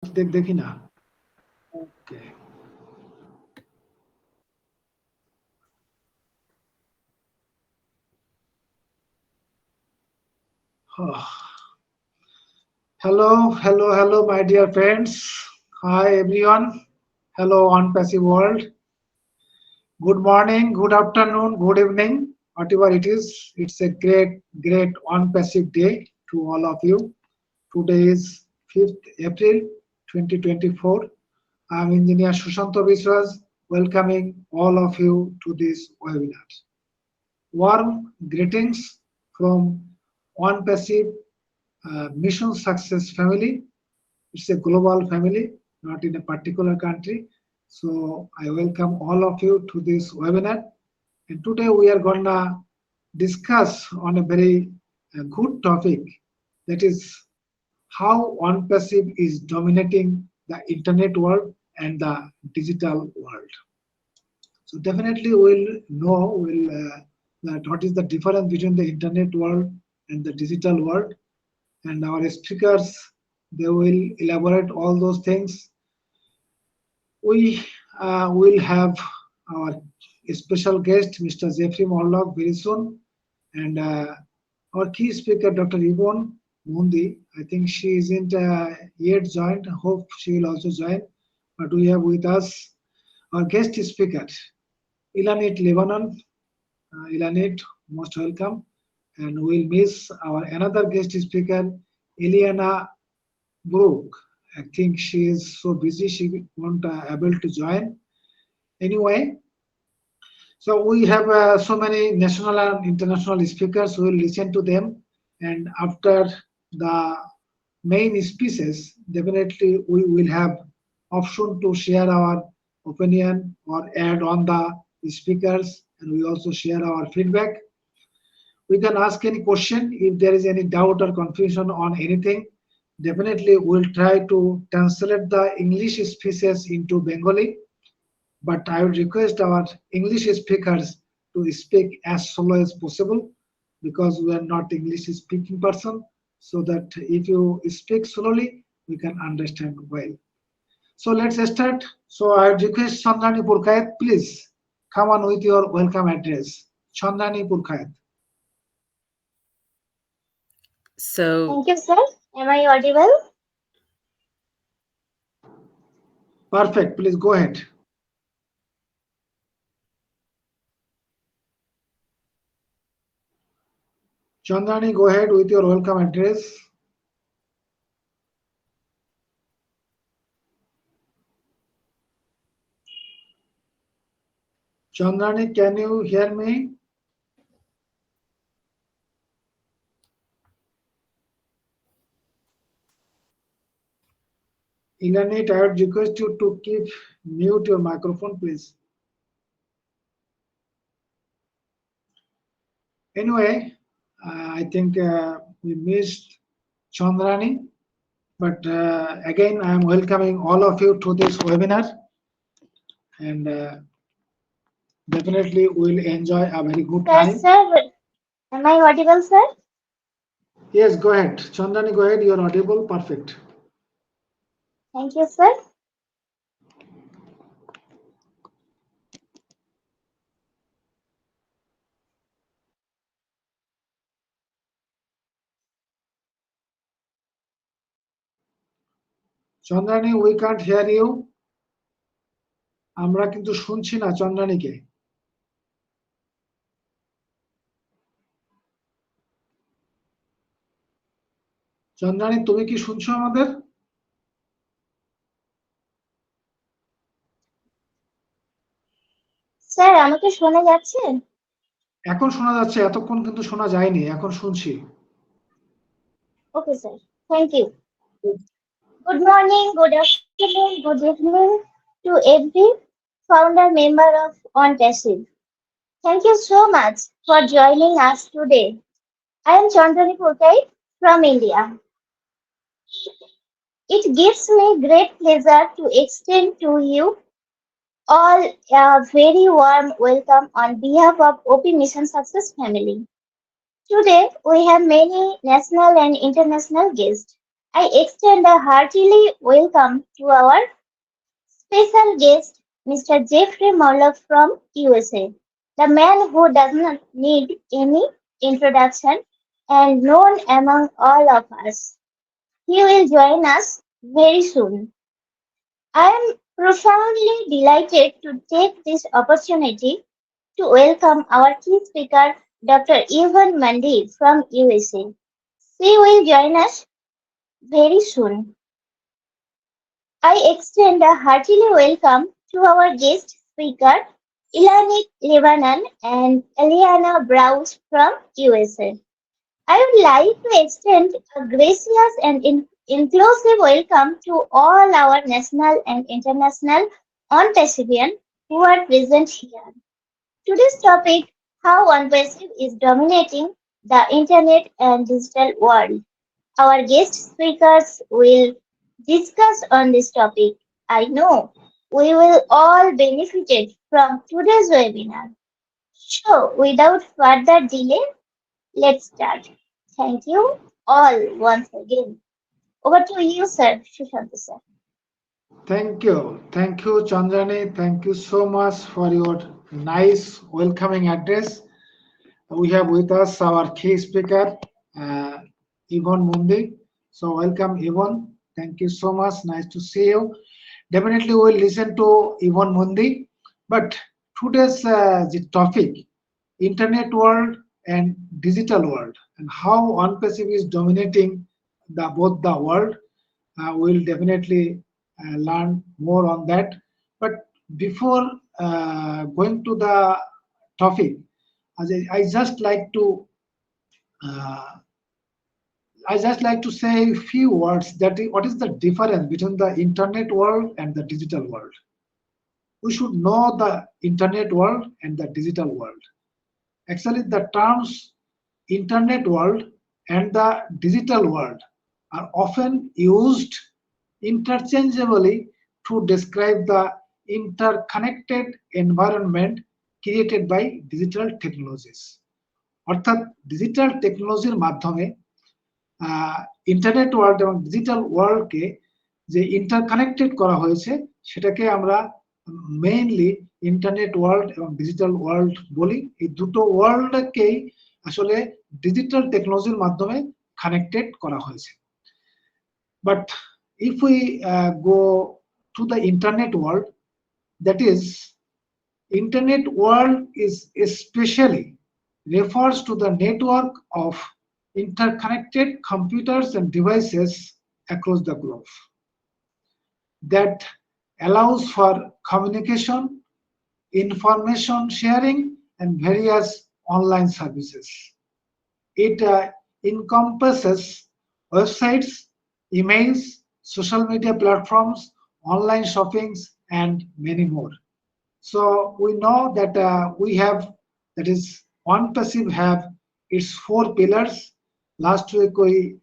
দেখি না। ওকে। Hello, my dear friends. Hi, everyone. Hello, ONPASSIVE world. Good morning, good afternoon, good evening, whatever it is. It's a great ONPASSIVE day to all of you. Today is 5th April 2024. I'm Engineer Sushanto Biswas, welcoming all of you to this webinar. Warm greetings from ONPASSIVE Mission Success family. It's a global family, not in a particular country. So I welcome all of you to this webinar. And today we are gonna discuss on a very good topic, that is how ONPASSIVE is dominating the internet world and the digital world. So definitely we'll know that what is the difference between the internet world and the digital world, and our speakers, they will elaborate all those things. We will have our special guest, Mr. Jeffrey Morlock, very soon, and our key speaker, Dr. Yvone Mundi. I think she isn't yet joined. Hope she will also join. But we have with us our guest speaker, Elan Leanon. Elan, most welcome. And we'll miss our another guest speaker, Eliana Brooke. I think she is so busy she won't able to join. Anyway, so we have so many national and international speakers. We'll listen to them, and after the main speeches, definitely we will have option to share our opinion or add on the speakers, and we also share our feedback. We can ask any question if there is any doubt or confusion on anything. Definitely, we'll try to translate the English speeches into Bengali, but I would request our English speakers to speak as slow as possible because we are not English speaking person, so that if you speak slowly, we can understand well. So let's start. So I would request Chandani Purkayat, please come on with your welcome address. Chandani Purkayat. So, Thank you, sir. Am I audible? Perfect. Please go ahead. Chandani, go ahead with your welcome address. Chandani, can you hear me? Ilanit, I would request you to keep mute your microphone, please. Anyway, I think we missed Chandrani, but again, I am welcoming all of you to this webinar, and definitely we'll enjoy a very good Yes, time. sir. Am I audible, sir? Yes, go ahead. Chandrani, go ahead. You're audible. Perfect. Thank you, sir. Chandrani, we can't hear you. আমরা কিন্তু শুনছি না চন্দ্রানীকে। চন্দ্রানী, তুমি কি শুনছো আমাদের? Sir আমাকে শোনা যাচ্ছে? এখন শোনা যাচ্ছে, এতক্ষণ কিন্তু শোনা যায়নি, এখন শুনছি। Okay, sir. Thank you. Good morning, good afternoon, good evening to every founder member of ONPASSIVE. Thank you so much for joining us today. I am Chandani Purkai from India. It gives me great pleasure to extend to you all a very warm welcome on behalf of OP Mission Success family. Today we have many national and international guests. I extend a heartily welcome to our special guest, Mr. Jeffrey Morlock from USA, the man who does not need any introduction and known among all of us. He will join us very soon. I am profoundly delighted to take this opportunity to welcome our key speaker, Dr. Yvone Mundi from USA. She will join us very soon. I extend a hearty welcome to our guest speaker, Elan Leanon and Eliana Browse from USA. I would like to extend a gracious and inclusive welcome to all our national and international ONPASSIVian who are present here. Today's topic, how ONPASSIVE is dominating the internet and digital world. Our guest speakers will discuss on this topic. I know we will all benefit from today's webinar. So, without further delay, let's start. Thank you all once again. Over to you, sir, Sushant sir. Thank you. Thank you, Chandrani. Thank you so much for your nice welcoming address. We have with us our key speaker, uh, Ivon Mundi. So welcome, Yvone. Thank you so much. Nice to see you. Definitely we'll listen to Ivon Mundi. But today's the topic, internet world and digital world, and how ONPASSIVE is dominating both the world. We'll definitely learn more on that. But before going to the topic, I just like to uh, say a few words what is the difference between the internet world and the digital world. We should know the internet world and the digital world. Actually, the terms internet world and the digital world are often used interchangeably to describe the interconnected environment created by digital technologies. অর্থাৎ digital টেকনোলজির মাধ্যমে internet world এবং digital ওয়ার্ল্ডকে যে interconnected করা হয়েছে সেটাকে আমরা mainly internet world এবং ডিজিটাল ওয়ার্ল্ড বলি। এই দুটো ওয়ার্ল্ডকেই আসলে ডিজিটাল টেকনোলজির মাধ্যমে কানেক্টেড করা হয়েছে। But if we go to the internet world, that is, internet world is especially refers to the network of interconnected computers and devices across the globe that allows for communication, information sharing, and various online services. It encompasses websites, emails, social media platforms, online shoppings, and many more. So we know that we have, that is, ONPASSIVE have its four pillars. Last week we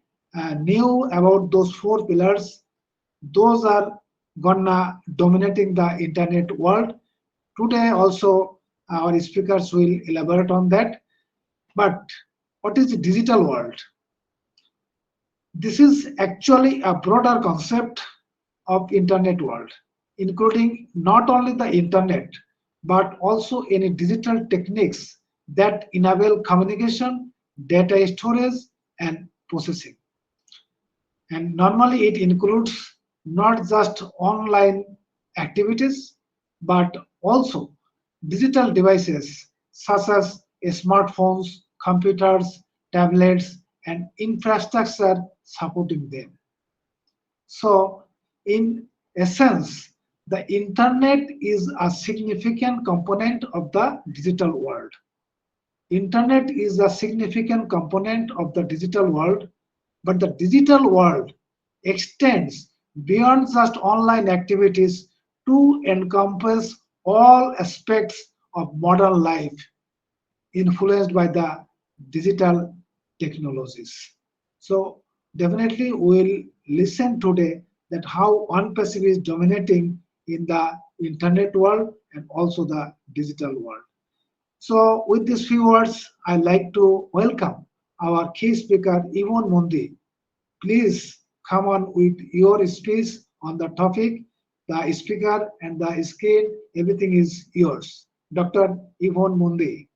knew about those four pillars. Those are gonna dominating the internet world. Today also our speakers will elaborate on that. But what is the digital world? This is actually a broader concept of internet world, including not only the internet, but also any digital techniques that enable communication, data storage, and processing. And normally it includes not just online activities, but also digital devices such as smartphones, computers, tablets, and infrastructure supporting them. So, in essence, the internet is a significant component of the digital world. Internet is a significant component of the digital world, but the digital world extends beyond just online activities to encompass all aspects of modern life influenced by the digital technologies. So definitely we'll listen today that how ONPASSIVE is dominating in the internet world and also the digital world. So with these few words, I'd like to welcome our key speaker, Ivon Mundi. Please come on with your speech on the topic, the speaker and the screen, everything is yours. Dr. Yvone Mundi.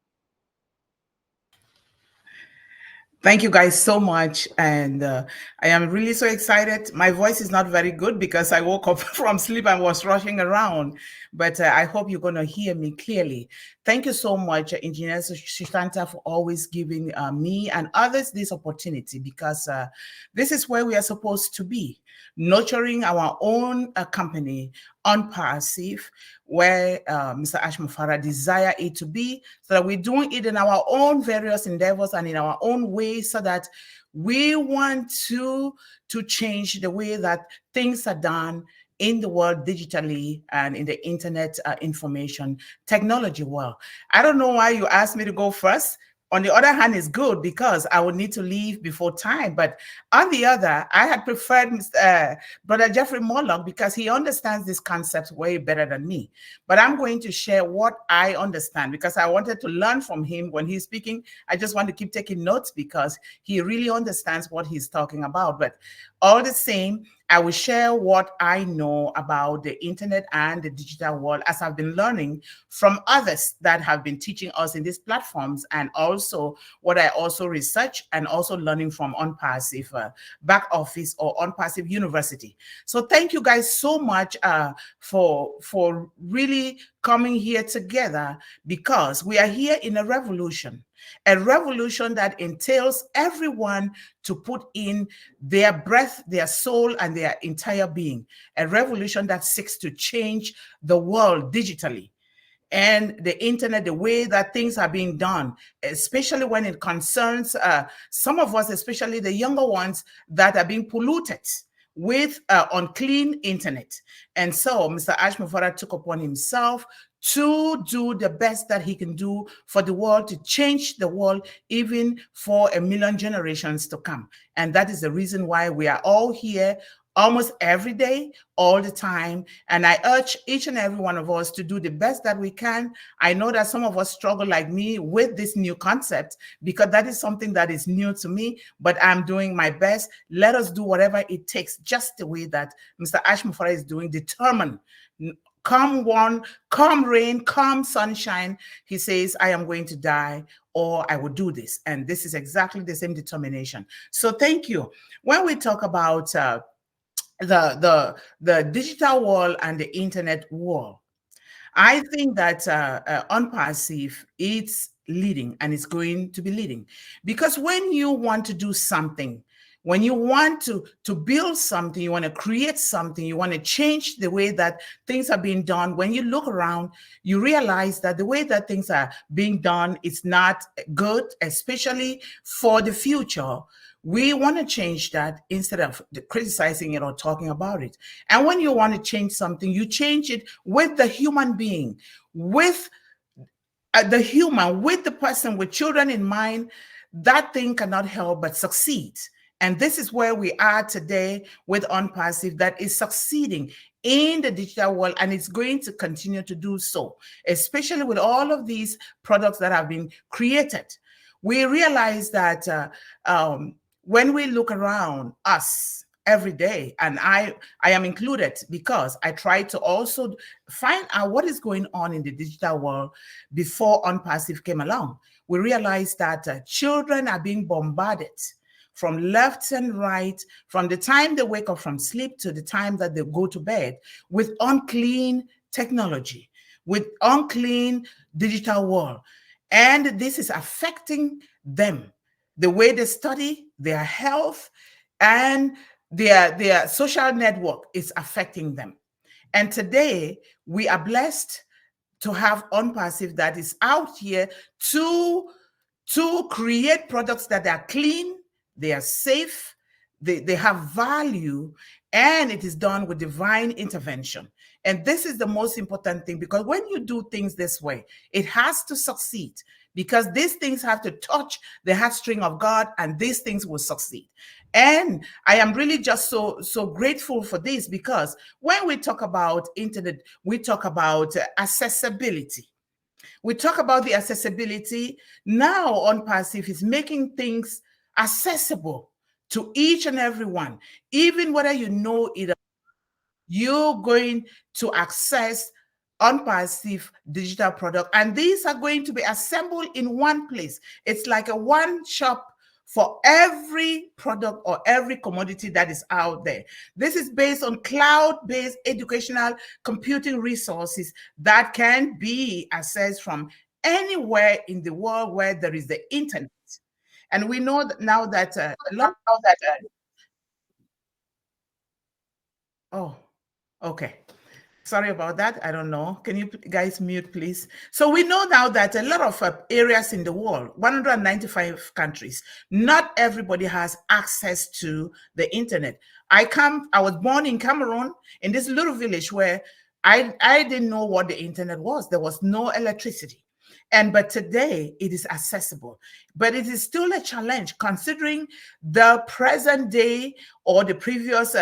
Thank you guys so much. And I am really so excited. My voice is not very good because I woke up from sleep and was rushing around, but I hope you're going to hear me clearly. Thank you so much, Engineer Shishanta, for always giving me and others this opportunity, because this is where we are supposed to be, nurturing our own company, ONPASSIVE, where Mr. Ashmufara desire it to be, so that we're doing it in our own various endeavors and in our own way, so that we want to change the way that things are done in the world digitally and in the internet information technology world. I don't know why you asked me to go first. On the other hand, it's good because I would need to leave before time. But on the other, I had preferred Brother Jeffrey Morlock because he understands this concept way better than me. But I'm going to share what I understand because I wanted to learn from him when he's speaking. I just want to keep taking notes because he really understands what he's talking about. But all the same, I will share what I know about the internet and the digital world as I've been learning from others that have been teaching us in these platforms, and also what I also research and also learning from ONPASSIVE back office or ONPASSIVE University. So thank you guys so much for really coming here together, because we are here in a revolution that entails everyone to put in their breath, their soul, and their entire being. A revolution that seeks to change the world digitally and the internet, the way that things are being done, especially when it concerns some of us, especially the younger ones that are being polluted with unclean internet. And so Mr. Ashmufara took upon himself to do the best that he can do for the world, to change the world even for a million generations to come. And that is the reason why we are all here almost every day, all the time. And I urge each and every one of us to do the best that we can. I know that some of us struggle like me with this new concept because that is something that is new to me, but I'm doing my best. Let us do whatever it takes, just the way that Mr. Ashmufara is doing, determined. Come rain, come sunshine, he says, I am going to die or I will do this. And this is exactly the same determination. So thank you. When we talk about the digital world and the internet world, I think that ONPASSIVE is leading and it's going to be leading, because when you want to do something, when you want to build something, you want to create something, you want to change the way that things are being done, when you look around, you realize that the way that things are being done is not good, especially for the future. We want to change that instead of criticizing it or talking about it. And when you want to change something, you change it with the human being, with the human, with the person, with children in mind. That thing cannot help but succeed. And this is where we are today with ONPASSIVE, that is succeeding in the digital world, and it's going to continue to do so, especially with all of these products that have been created. We realize that when we look around us every day, and I am included because I try to also find out what is going on in the digital world before ONPASSIVE came along. We realize that children are being bombarded from left and right, from the time they wake up from sleep to the time that they go to bed, with unclean technology, with unclean digital world. And this is affecting them, the way they study, their health, and their social network is affecting them. And today we are blessed to have ONPASSIVE that is out here to create products that are clean, they are safe, they have value, and it is done with divine intervention. And this is the most important thing, because when you do things this way, it has to succeed, because these things have to touch the heartstring of God, and these things will succeed. And I am really just so grateful for this, because when we talk about internet, we talk about accessibility. We talk about the accessibility. Now ONPASSIVE is making things accessible to each and every one, even whether you know it, you're going to access ONPASSIVE digital product, and these are going to be assembled in one place. It's like a one shop for every product or every commodity that is out there. This is based on cloud-based educational computing resources that can be accessed from anywhere in the world where there is the internet. And we know that now that a lot. Oh, okay. Sorry about that. I don't know. Can you guys mute, please? So we know now that a lot of areas in the world, 195 countries, not everybody has access to the internet. I was born in Cameroon, in this little village where I didn't know what the internet was. There was no electricity. But today it is accessible. But it is still a challenge considering the present day or the previous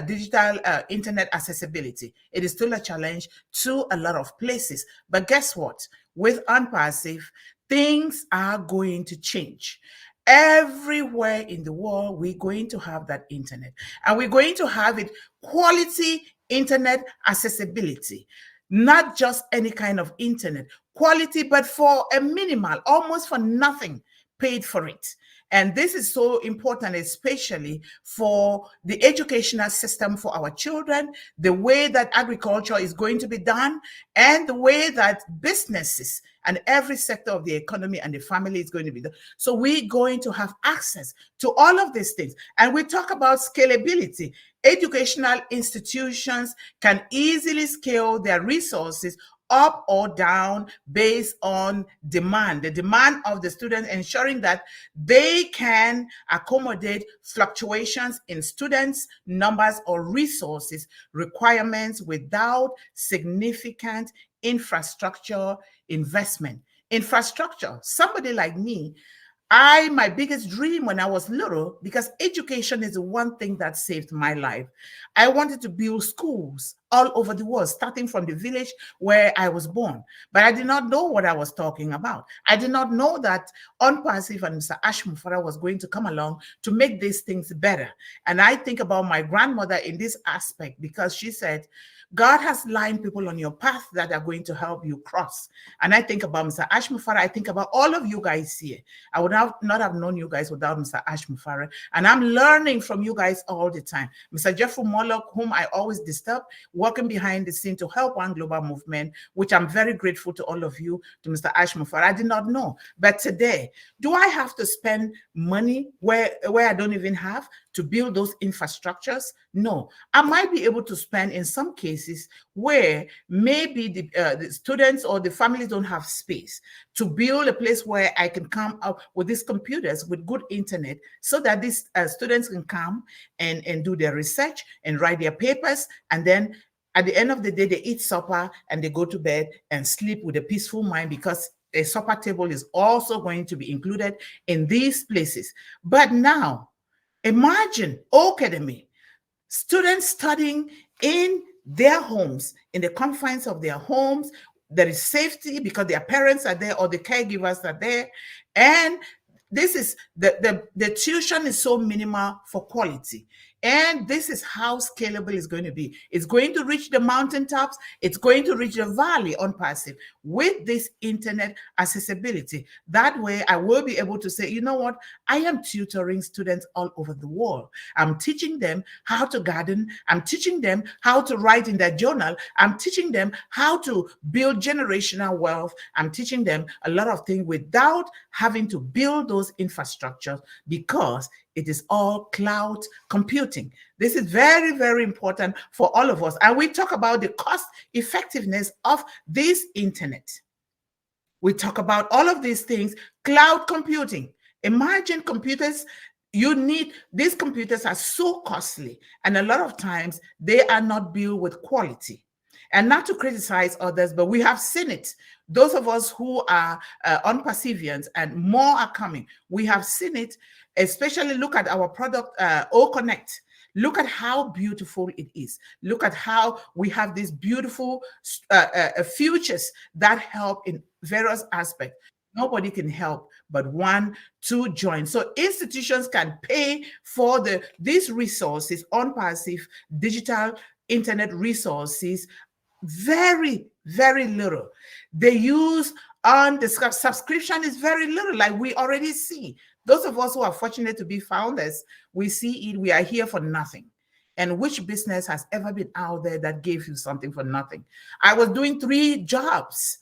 digital internet accessibility. It is still a challenge to a lot of places. But guess what? With ONPASSIVE, things are going to change. Everywhere in the world, we're going to have that internet, and we're going to have it quality internet accessibility, not just any kind of internet quality, but for a minimal, almost for nothing, paid for it. And this is so important, especially for the educational system for our children, the way that agriculture is going to be done, and the way that businesses and every sector of the economy and the family is going to be done. So we're going to have access to all of these things. And we talk about scalability. Educational institutions can easily scale their resources up or down based on demand, the demand of the students, ensuring that they can accommodate fluctuations in students' numbers or resources requirements without significant infrastructure investment. Infrastructure, somebody like me, my biggest dream when I was little, because education is the one thing that saved my life. I wanted to build schools all over the world, starting from the village where I was born. But I did not know what I was talking about. I did not know that ONPASSIVE and Mr. Ashmufara was going to come along to make these things better. And I think about my grandmother in this aspect because she said, God has lined people on your path that are going to help you cross. And I think about Mr. Ashmufara. I think about all of you guys here. I would not have known you guys without Mr. Ashmufara. And I'm learning from you guys all the time. Mr. Jeffrey Morlock, whom I always disturb, working behind the scene to help One Global Movement, which I'm very grateful to all of you, to Mr. Ashmufara. I did not know. But today, do I have to spend money where I don't even have to build those infrastructures? No. I might be able to spend in some cases where maybe the students or the families don't have space to build a place where I can come up with these computers with good internet so that these students can come and do their research and write their papers, and then at the end of the day, they eat supper and they go to bed and sleep with a peaceful mind, because a supper table is also going to be included in these places. But now, imagine academy, students studying in their homes, in the confines of their homes. There is safety because their parents are there or the caregivers are there. And this is the tuition is so minimal for quality. And this is how scalable it's going to be. It's going to reach the mountaintops. It's going to reach the valley ONPASSIVE with this internet accessibility. That way, I will be able to say, you know what? I am tutoring students all over the world. I'm teaching them how to garden. I'm teaching them how to write in their journal. I'm teaching them how to build generational wealth. I'm teaching them a lot of things without having to build those infrastructures, because it is all cloud computing. This is very, very important for all of us. And we talk about the cost effectiveness of this internet. We talk about all of these things, cloud computing. Imagine computers. These computers are so costly, and a lot of times they are not built with quality. And not to criticize others, but we have seen it. Those of us who are ONPASSIVians, and more are coming, we have seen it. Especially look at our product, O Connect. Look at how beautiful it is. Look at how we have these beautiful futures that help in various aspects. Nobody can help but one to join. So institutions can pay for these resources, ONPASSIVE digital internet resources, very, very little. They use on the subscription is very little, like we already see. Those of us who are fortunate to be founders, we see it, we are here for nothing. And which business has ever been out there that gave you something for nothing? I was doing three jobs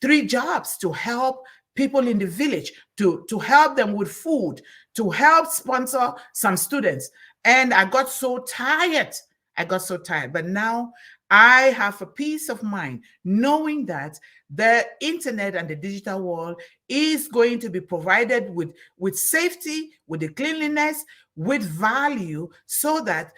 to help people in the village, to help them with food, to help sponsor some students. And I got so tired. But now I have a peace of mind knowing that the internet and the digital world is going to be provided with safety, with the cleanliness, with value, so that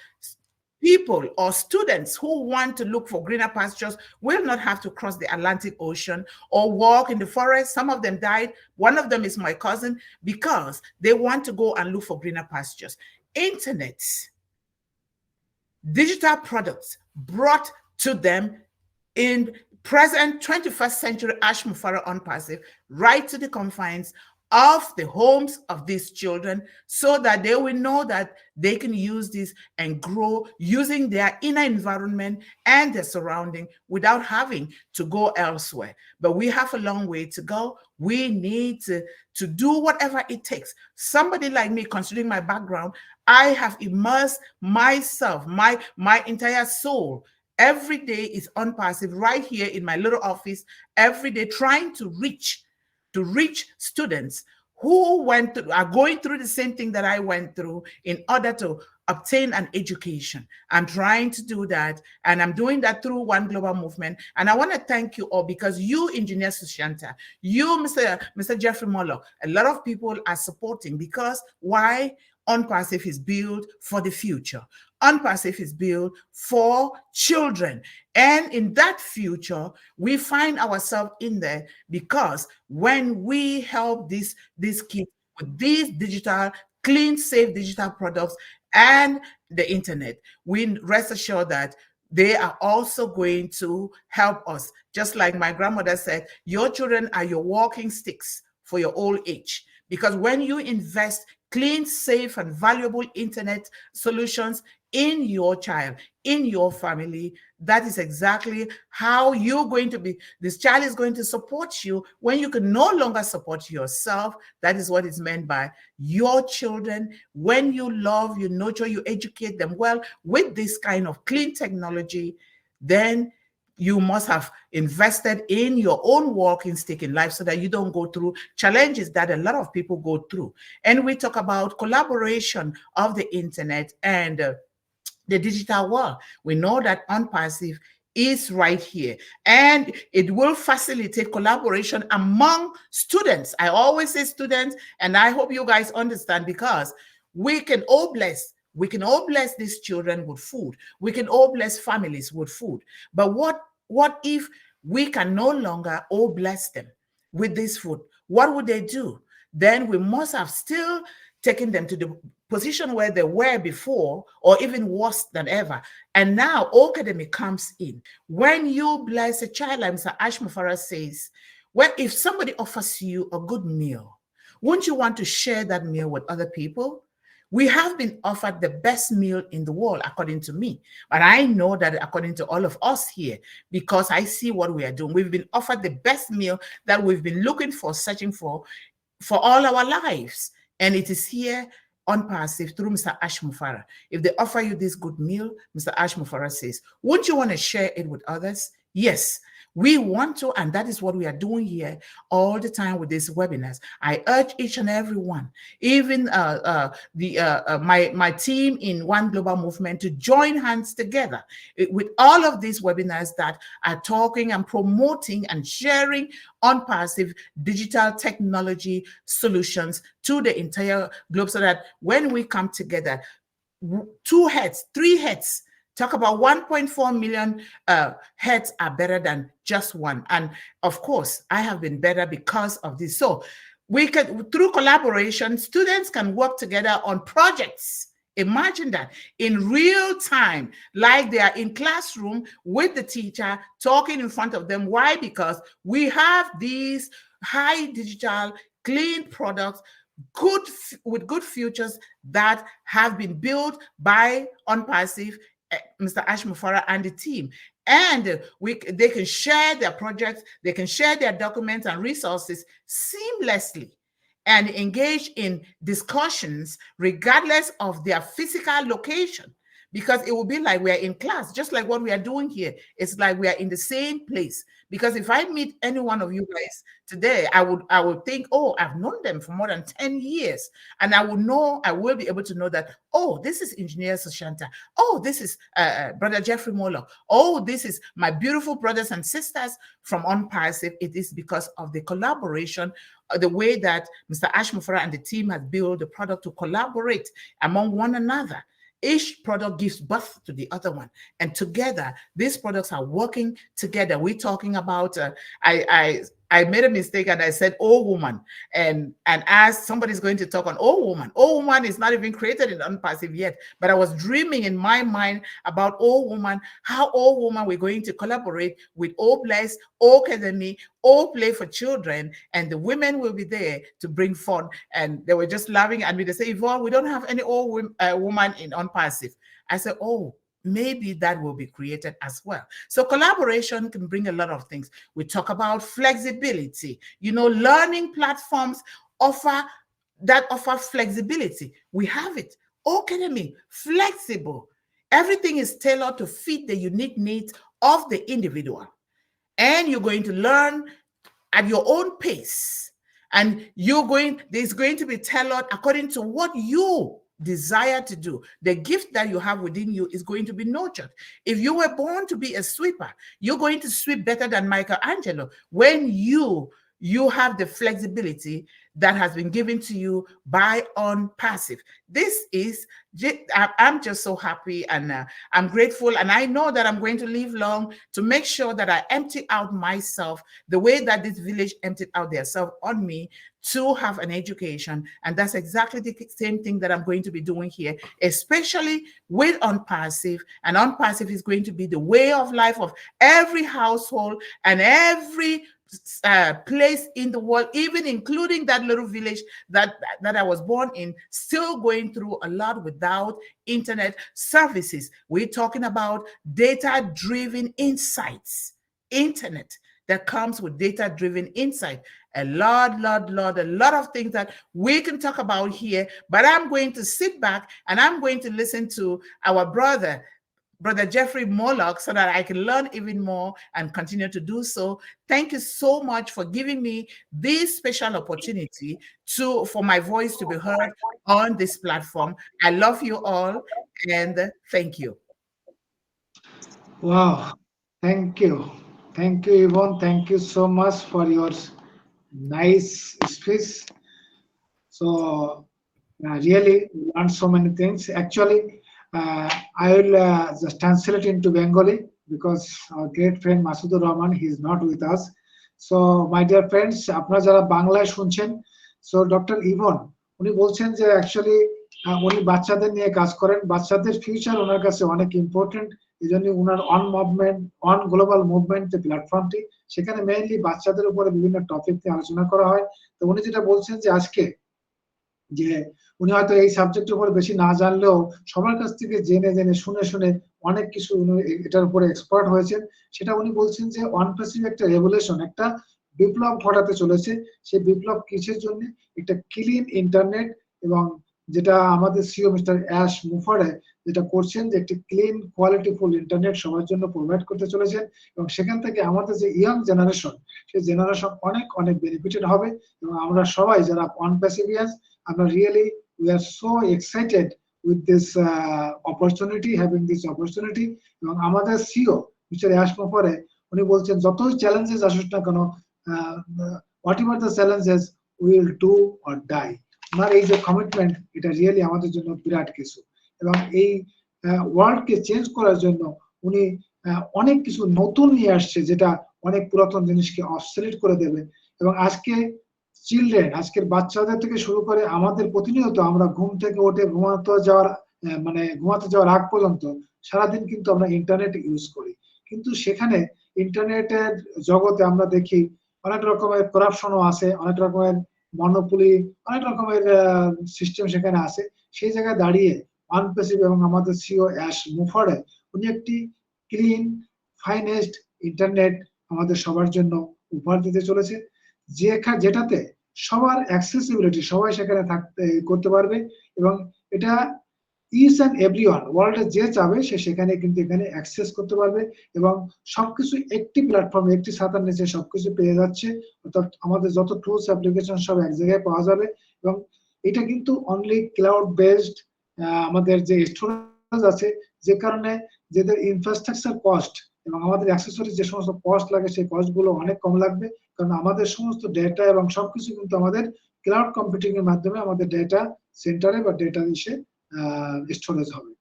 people or students who want to look for greener pastures will not have to cross the Atlantic Ocean or walk in the forest. Some of them died. One of them is my cousin, because they want to go and look for greener pastures. Internet, digital products brought to them in present 21st century Ashmufara ONPASSIVE, right to the confines of the homes of these children, so that they will know that they can use this and grow using their inner environment and their surrounding without having to go elsewhere. But we have a long way to go. We need to do whatever it takes. Somebody like me, considering my background, I have immersed myself, my entire soul. Every day is ONPASSIVE right here in my little office, every day trying to reach students who are going through the same thing that I went through in order to obtain an education. I'm trying to do that, and I'm doing that through One Global Movement. And I want to thank you all, because you, Engineer Sushanta, you, Mr. Jeffrey Morlock, a lot of people are supporting. Because why? ONPASSIVE is built for the future. ONPASSIVE is built for children. And in that future, we find ourselves in there, because when we help these kids with these digital, clean, safe digital products and the internet, we rest assured that they are also going to help us. Just like my grandmother said, your children are your walking sticks for your old age. Because when you invest clean, safe, and valuable internet solutions in your child, in your family, that is exactly how you're going to be. This child is going to support you when you can no longer support yourself. That is what is meant by your children. When you love, you nurture, you educate them well with this kind of clean technology, then you must have invested in your own walking stick in life, so that you don't go through challenges that a lot of people go through. And we talk about collaboration of the internet and the digital world. We know that ONPASSIVE is right here, and it will facilitate collaboration among students. I always say students, and I hope you guys understand, because we can all bless these children with food. We can all bless families with food. But what if we can no longer all bless them with this food? What would they do? Then we must have still taken them to the position where they were before, or even worse than ever. And now academic comes in. When you bless a child, like Mr. Ashmufara says, well, if somebody offers you a good meal, wouldn't you want to share that meal with other people? We have been offered the best meal in the world, according to me. But I know that according to all of us here, because I see what we are doing, we've been offered the best meal that we've been looking for, searching for all our lives. And it is here ONPASSIVE through Mr. Ashmufara. If they offer you this good meal, Mr. Ashmufara says, wouldn't you want to share it with others? Yes. We want to, and that is what we are doing here all the time with these webinars. I urge each and every one, even my team in One Global Movement, to join hands together with all of these webinars that are talking and promoting and sharing ONPASSIVE digital technology solutions to the entire globe, so that when we come together, 2 heads, 3 heads, talk about 1.4 million heads are better than just one. And of course, I have been better because of this. So we can, through collaboration, students can work together on projects Imagine that in real time, like they are in classroom with the teacher talking in front of them. Why? Because we have these high digital clean products with good futures that have been built by ONPASSIVE, Mr. Ash Mufara and the team. And they can share their projects, they can share their documents and resources seamlessly and engage in discussions regardless of their physical location, because it will be like we are in class, just like what we are doing here. It's like we are in the same place. Because if I meet any one of you guys today, I would think, oh, I've known them for more than 10 years. And I will be able to know that, oh, this is Engineer Sushanta. Oh, this is Brother Jeffrey Morlock. Oh, this is my beautiful brothers and sisters from ONPASSIVE. It is because of the collaboration, the way that Mr. Ash Mufara and the team has built the product to collaborate among one another. Each product gives birth to the other one, and together these products are working together. We're talking about I made a mistake and I said old woman, and as somebody's going to talk on old woman is not even created in ONPASSIVE yet, but I was dreaming in my mind about old woman, how old woman we're going to collaborate with Old Bless, Old Academy, Old Play for Children, and the women will be there to bring fun. And they were just laughing at me. They say, Yvonne, we don't have any old woman in ONPASSIVE. I said, oh, maybe that will be created as well. So collaboration can bring a lot of things. We talk about flexibility. Learning platforms offer flexibility. We have it. Academy, flexible. Everything is tailored to fit the unique needs of the individual. And you're going to learn at your own pace. And there's going to be tailored according to what you desire to do. The gift that you have within you is going to be nurtured. If you were born to be a sweeper, you're going to sweep better than Michelangelo when you have the flexibility that has been given to you by ONPASSIVE. I'm just so happy, and I'm grateful, and I know that I'm going to live long to make sure that I empty out myself the way that this village emptied out themselves on me to have an education. And that's exactly the same thing that I'm going to be doing here, especially with ONPASSIVE. And ONPASSIVE is going to be the way of life of every household and every place in the world, even including that little village that I was born in, still going through a lot without internet services. We're talking about data-driven insights, internet that comes with data-driven insight. A lot of things that we can talk about here, but I'm going to sit back and I'm going to listen to our brother Jeffrey Morlock, so that I can learn even more and continue to do so. Thank you so much for giving me this special opportunity for my voice to be heard on this platform. I love you all, and thank you. Wow, thank you, Yvonne. Thank you so much for your nice speech. So really learned so many things. Actually, I will just translate into Bengali because our great friend Masudur Rahman, he is not with us. So my dear friends, আপনারা যারা বাংলায় শুনছেন, so Dr. Yvonne উনি বলছেন যে actually উনি বাচ্চাদের নিয়ে কাজ করেন, বাচ্চাদের ফিউচার ওনার কাছে অনেক ইম্পর্টেন্ট। এই জন্য ওনার অন গ্লোবাল মুভমেন্ট যে প্ল্যাটফর্মটি, সেখানে মেইনলি বাচ্চাদের উপরে বিভিন্ন টপিক নিয়ে আলোচনা করা হয়। তো উনি যেটা বলছেন যে আজকে যে উনি হয়তো এই সাবজেক্টের উপর বেশি না জানলেও সবার কাছ থেকে জেনে শুনে অনেক কিছু এটার উপরে এক্সপার্ট হয়েছেন। সেটা উনি বলছেন যে ONPASSIVE একটা রেভলিউশন, একটা বিপ্লব ঘটাতে চলেছে। সেই বিপ্লব কিসের জন্য? একটা ক্লিন ইন্টারনেট, এবং যেটা আমাদের সিও মিস্টার অ্যাশ মুফারে যেটা করছেন, যে একটি ক্লিন কোয়ালিটিফুল ইন্টারনেট সবার জন্য প্রোভাইড করতে চলেছেন, এবং সেখান থেকে আমাদের যে ইয়ং জেনারেশন, সেই জেনারেশন অনেক বেনিফিটেড হবে। এবং আমরা সবাই যারা ONPASSIVians, আমরা really we are so excited with this opportunity, having this opportunity. এবং আমাদের সিও মিস্টার অ্যাশ মুফারে উনি বলছেন যতই চ্যালেঞ্জেস আসুক না কেন, whatever the challenges, we will do or die. ওনার এই যে কমিটমেন্ট, এটা রিয়েলি আমাদের জন্য বিরাট কিছু। এবং এই ওয়ার্ল্ডকে চেঞ্জ করার জন্য উনি অনেক কিছু নতুন নিয়ে আসছে, যেটা অনেক পুরাতন জিনিসকে অবসলিট করে দেবে। এবং আজকের বাচ্চাদের থেকে শুরু করে আমাদের প্রতিনিয়ত আমরা ঘুম থেকে উঠে ঘুমাতে যাওয়ার মানে ঘুমাতে যাওয়ার আগ পর্যন্ত সারাদিন কিন্তু আমরা ইন্টারনেট ইউজ করি, কিন্তু সেখানে ইন্টারনেটের জগতে আমরা দেখি অনেক রকমের করাপশনও আছে, অনেক রকমের মনোপলি, অনেক রকমের সিস্টেম সেখানে আছে। সেই জায়গায় দাঁড়িয়ে আনপ্যাসিভ এবং আমাদের সিও অ্যাশ মুফার্ডে উনি একটি ক্লিন ফাইনেস্ট ইন্টারনেট আমাদের সবার জন্য উপহার দিতে চলেছে, যেটাতে সবার অ্যাক্সেসিবিলিটি, সবাই সেখানে থাকতে করতে পারবে এবং এটা ইচ অ্যান্ড এভরিওয়ান ওয়ার্ল্ডে যে চাবে সে সেখানে কিন্তু এখানে অ্যাক্সেস করতে পারবে এবং সবকিছু একটি প্ল্যাটফর্মে একটি ছাতার নিচে সবকিছু পেয়ে যাচ্ছে। অর্থাৎ আমাদের যত টুলস অ্যাপ্লিকেশন সব এক জায়গায় পাওয়া যাবে এবং এটা কিন্তু অনলি ক্লাউড বেসড। আমাদের যে স্টোরেজ আছে, যে কারণে যেদের ইনফ্রাস্ট্রাকচার কস্ট এবং আমাদের অ্যাক্সেসরি যে সমস্ত কস্ট লাগে সেই কস্ট গুলো অনেক কম লাগবে, কারণ আমাদের সমস্ত ডেটা এবং সবকিছু কিন্তু আমাদের ক্লাউড কম্পিউটিং এর মাধ্যমে আমাদের ডেটা সেন্টারে বা ডেটা ইসে স্টোরেজ হবে।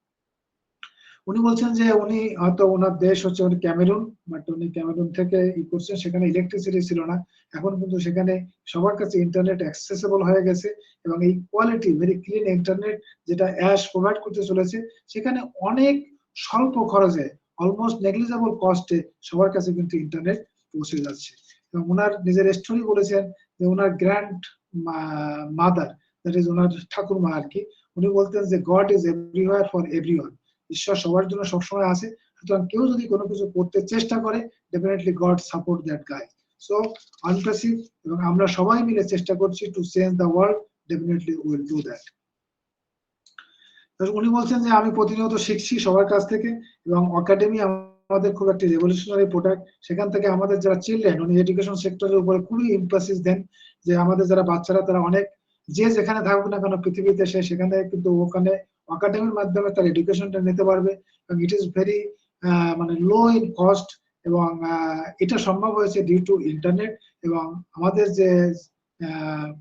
উনি বলছেন যে উনি হয়তো ওনার দেশ হচ্ছে উনি ক্যামেরুন, বাট উনি ক্যামেরুন থেকে ই করছেন, সেখানে ইলেকট্রিসিটি ছিল না, এখন কিন্তু সেখানে সবার কাছে ইন্টারনেট অ্যাক্সেসেবল হয়ে গেছে এবং এই কোয়ালিটি ভেরি ক্লিন ইন্টারনেট যেটা অ্যাশ প্রোভাইড করতে চলেছে, সেখানে অনেক স্বল্প খরচে অলমোস্ট নেগলিজেবল কস্টে সবার কাছে কিন্তু ইন্টারনেট পৌঁছে যাচ্ছে। এবং ওনার নিজের স্টোরি বলেছেন যে ওনার গ্র্যান্ড মাদার, দ্যাট ইজ ওনার ঠাকুরমা আর কি, উনি বলতেন যে god is everywhere for everyone, ঈশ্বর সবার জন্য সবসময় আছে, সুতরাং কেউ যদি কোনো কিছু করতে চেষ্টা করে definitely God support that guy. So OnPassive এবং আমরা সবাই মিলে চেষ্টা করছি to change the world, definitely will do that. উনি বলছেন যে আমি প্রতিনিয়ত শিখছি সবার কাছ থেকে এবং একাডেমি আমাদের খুব একটি রেভলিউশনারি প্রোডাক্ট, সেখান থেকে আমাদের যারা চিলড্রেন, উনি এডুকেশন সেক্টরের উপরে খুবই ইমপ্রেসিভ দেন যে আমাদের যারা বাচ্চারা তারা অনেক যে যেখানে থাকুক না কেন পৃথিবীতে সে সেখানে কিন্তু ওখানে একাডেমির মাধ্যমে তার এডুকেশনটা নিতে পারবে এবং ইট ইজ ভেরি মানে লো ইন কস্ট এবং এটা সম্ভব হয়েছে ডিউ টু ইন্টারনেট এবং আমাদের যে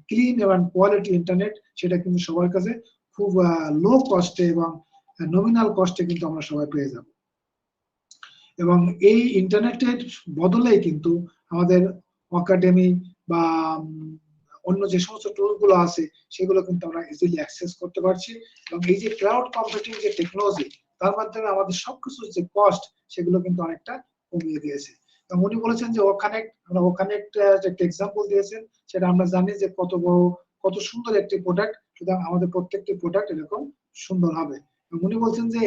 ক্লিন এবং কোয়ালিটি ইন্টারনেট সেটা কিন্তু সবার কাছে খুব লো কস্টে এবং নমিনাল কস্টে কিন্তু আমরা সবাই পেয়ে যাব এবং এই ইন্টারনেটের বদলেই কিন্তু আমাদের একাডেমি বা অন্য যে সমস্ত টুল গুলো আছে সেগুলো কিন্তু আমরা ইজিলি অ্যাক্সেস করতে পারছি এবং এই যে ক্লাউড কম্পিউটিং যে টেকনোলজি তার মাধ্যমে আমাদের সবকিছু যে কস্ট সেগুলো কিন্তু অনেকটা কমিয়ে দিয়েছে। এবং উনি বলেছেন যে ওখানে একটা এক্সাম্পল দিয়েছেন, সেটা আমরা জানি যে কত বড় কত সুন্দর একটি প্রোডাক্ট, সুতরাং আমাদের প্রত্যেকটি প্রোডাক্ট এরকম সুন্দর হবে। এবং উনি বলছেন যে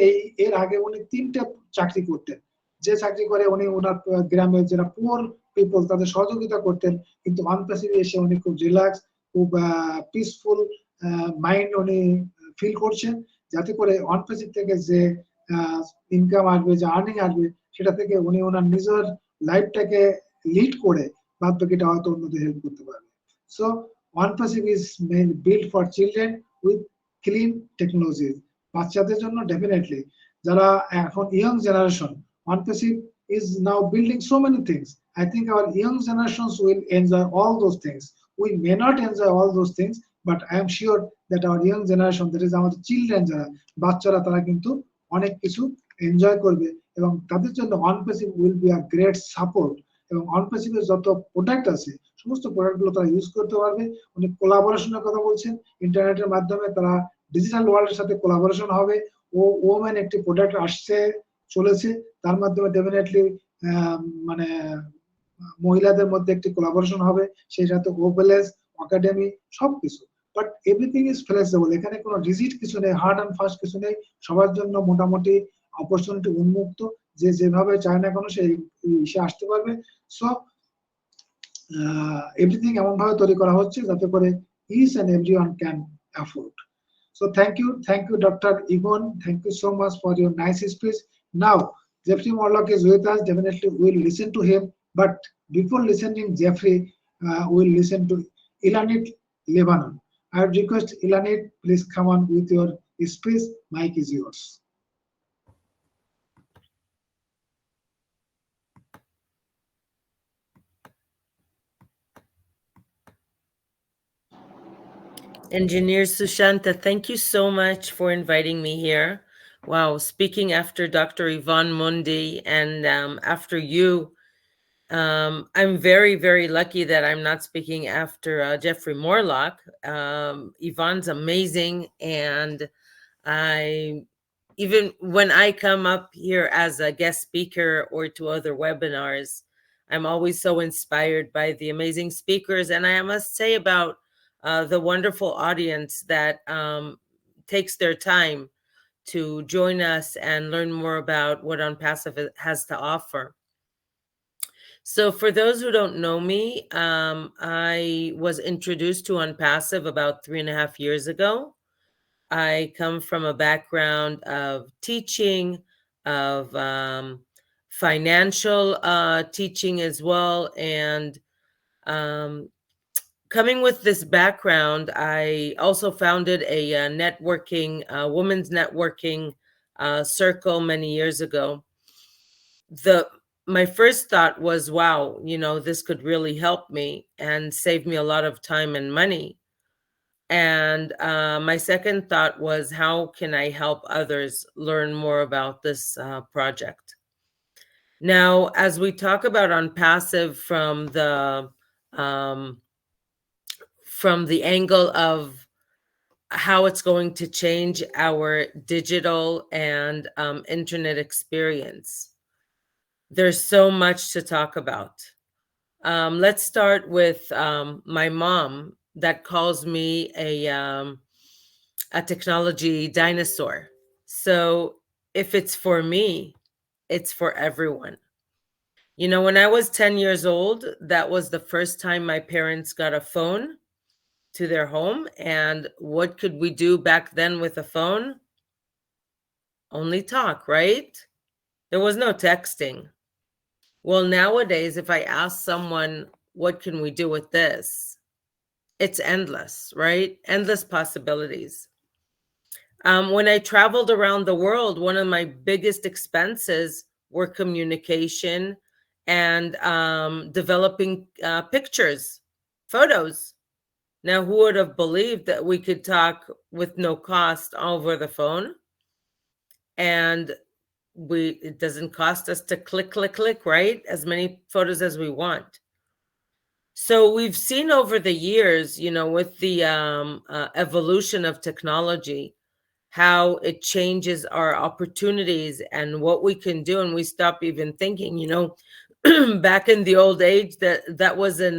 এর আগে উনি 3টে চাকরি করতেন, যে চাকরি করে উনি ওনার গ্রামের যারা পুয়ার পিপল তাদের সহযোগিতা করতেন, কিন্তু অনপ্যাসিভে এসে উনি খুব রিল্যাক্স, খুব পিসফুল মাইন্ড উনি ফিল করছেন, যাতে করে অনপ্যাসিভ থেকে যে ইনকাম আসবে, যে আর্নিং আসবে, সেটা থেকে উনি ওনার নিজের লাইফটাকে লিড করে বাদ বাকিটা হয়তো অন্যদের হেল্প করতে পারবে। So OnPassive is main build for children with clean technology. বাচ্চাদের জন্য ডেফিনেটলি যারা এখন young generation, OnePassive is now building so many things. I think our young generations will enjoy all those things. We may not enjoy all those things, but I am sure that our young generation, that is আমাদের children যারা বাচ্চারা, তারা কিন্তু অনেক কিছু enjoy করবে এবং তাদের জন্য OnePassive will be a great support এবং OnePassive এর যত প্রোডাক্ট আছে সমস্ত প্রোডাক্ট গুলো তারা ইউজ করতে পারবে। উনি কোলাবোরেশনের কথা বলছেন, ইন্টারনেটের মাধ্যমে তারা ডিজিটাল ওয়ার্ল্ডের সাথে কোলাবোরেশন হবে। ওমেন একটি প্রোডাক্ট আসছে চলেছে, তার মাধ্যমে ডেফিনেটলি মানে মহিলাদের মধ্যে একটি কোলাবোরেশন হবে, সেই সাথে ওপেলেস একাডেমি সবকিছু, বাট এভরিথিং ইজ ফ্লেক্সিবল, এখানে কোনো রিজিড কিছু নেই, হার্ড অ্যান্ড ফাস্ট কিছু নেই, সবার জন্য মোটামুটি অপরচুনিটি উন্মুক্ত, যে যেভাবে চায় না কেন সেই সে আসতে পারবে। সো এভরিথিং এমন ভাবে তৈরি করা হচ্ছে যাতে করে each and everyone can afford. So thank you, Dr. Yvone. Thank you so much for your nice speech. Now, Jeffrey Morlock is with us. Definitely, we'll listen to him. But before listening, Jeffrey, we'll listen to Elan Leanon. I would request Elan, please come on with your speech. Mic is yours. Engineer Sushanta, thank you so much for inviting me here. Wow, speaking after Dr. Ivon Mundi and after you, I'm very, very lucky that I'm not speaking after Jeffrey Morlock. Yvonne's amazing, and I even when I come up here as a guest speaker or to other webinars, I'm always so inspired by the amazing speakers, and I must say about the wonderful audience that takes their time to join us and learn more about what ONPASSIVE has to offer. So for those who don't know me, I was introduced to ONPASSIVE about 3.5 years ago. I come from a background of teaching, of financial teaching as well. And coming with this background, I also founded a networking, women's networking circle many years ago. My first thought was, wow, this could really help me and save me a lot of time and money. And my second thought was, how can I help others learn more about this project? Now, as we talk about ONPASSIVE from the angle of how it's going to change our digital and internet experience, there's so much to talk about. Let's start with my mom that calls me a technology dinosaur. So if it's for me, it's for everyone. When I was 10 years old, that was the first time my parents got a phone to their home. And what could we do back then with a phone? Only talk, right? There was no texting. Well, nowadays, if I ask someone, what can we do with this? It's endless, right? Endless possibilities. When I traveled around the world, one of my biggest expenses were communication and developing pictures, photos. Now, who would have believed that we could talk with no cost over the phone? And it doesn't cost us to click, click, click, right? As many photos as we want. So we've seen over the years, with the evolution of technology, how it changes our opportunities and what we can do, and we stop even thinking. Back in the old age, that was in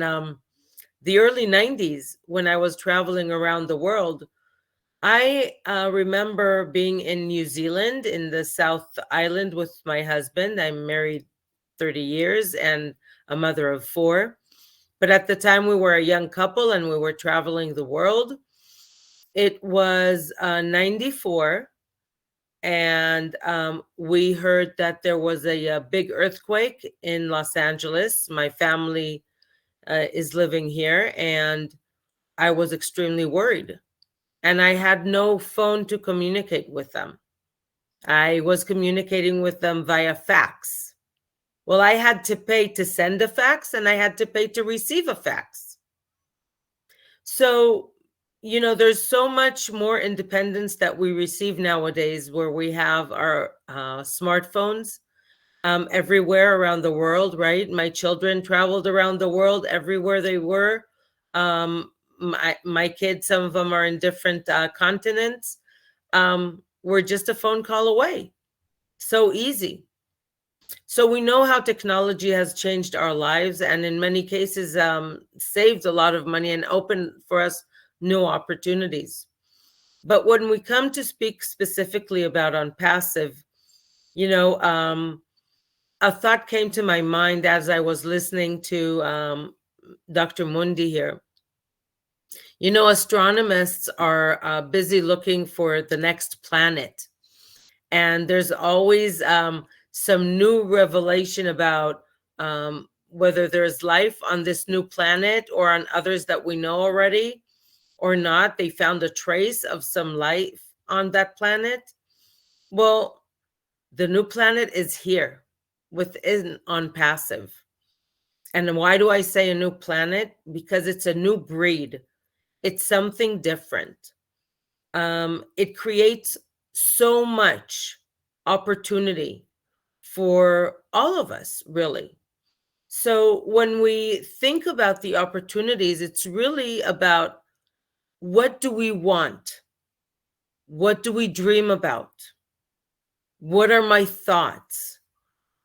the early 90s when I was traveling around the world. I remember being in New Zealand in the South Island with my husband. I'm married 30 years and a mother of 4. But at the time we were a young couple and we were traveling the world. It was 94. And we heard that there was a big earthquake in Los Angeles. My family is living here, and I was extremely worried. And I had no phone to communicate with them. I was communicating with them via fax. Well, I had to pay to send a fax, and I had to pay to receive a fax. So, there's so much more independence that we receive nowadays, where we have our smartphones everywhere around the world, right? My children traveled around the world everywhere they were. My kids, some of them are in different continents. We're just a phone call away. So easy. So we know how technology has changed our lives, and in many cases saved a lot of money and opened for us new opportunities. But when we come to speak specifically about ONPASSIVE, a thought came to my mind as I was listening to Dr. Mundi here. Astronomers are busy looking for the next planet. And there's always some new revelation about whether there's life on this new planet or on others that we know already or not. They found a trace of some life on that planet. Well, the new planet is here within ONPASSIVE. And why do I say a new planet? Because it's a new breed. It's something different. It creates so much opportunity for all of us, really. So when we think about the opportunities, it's really about, what do we want? What do we dream about? What are my thoughts?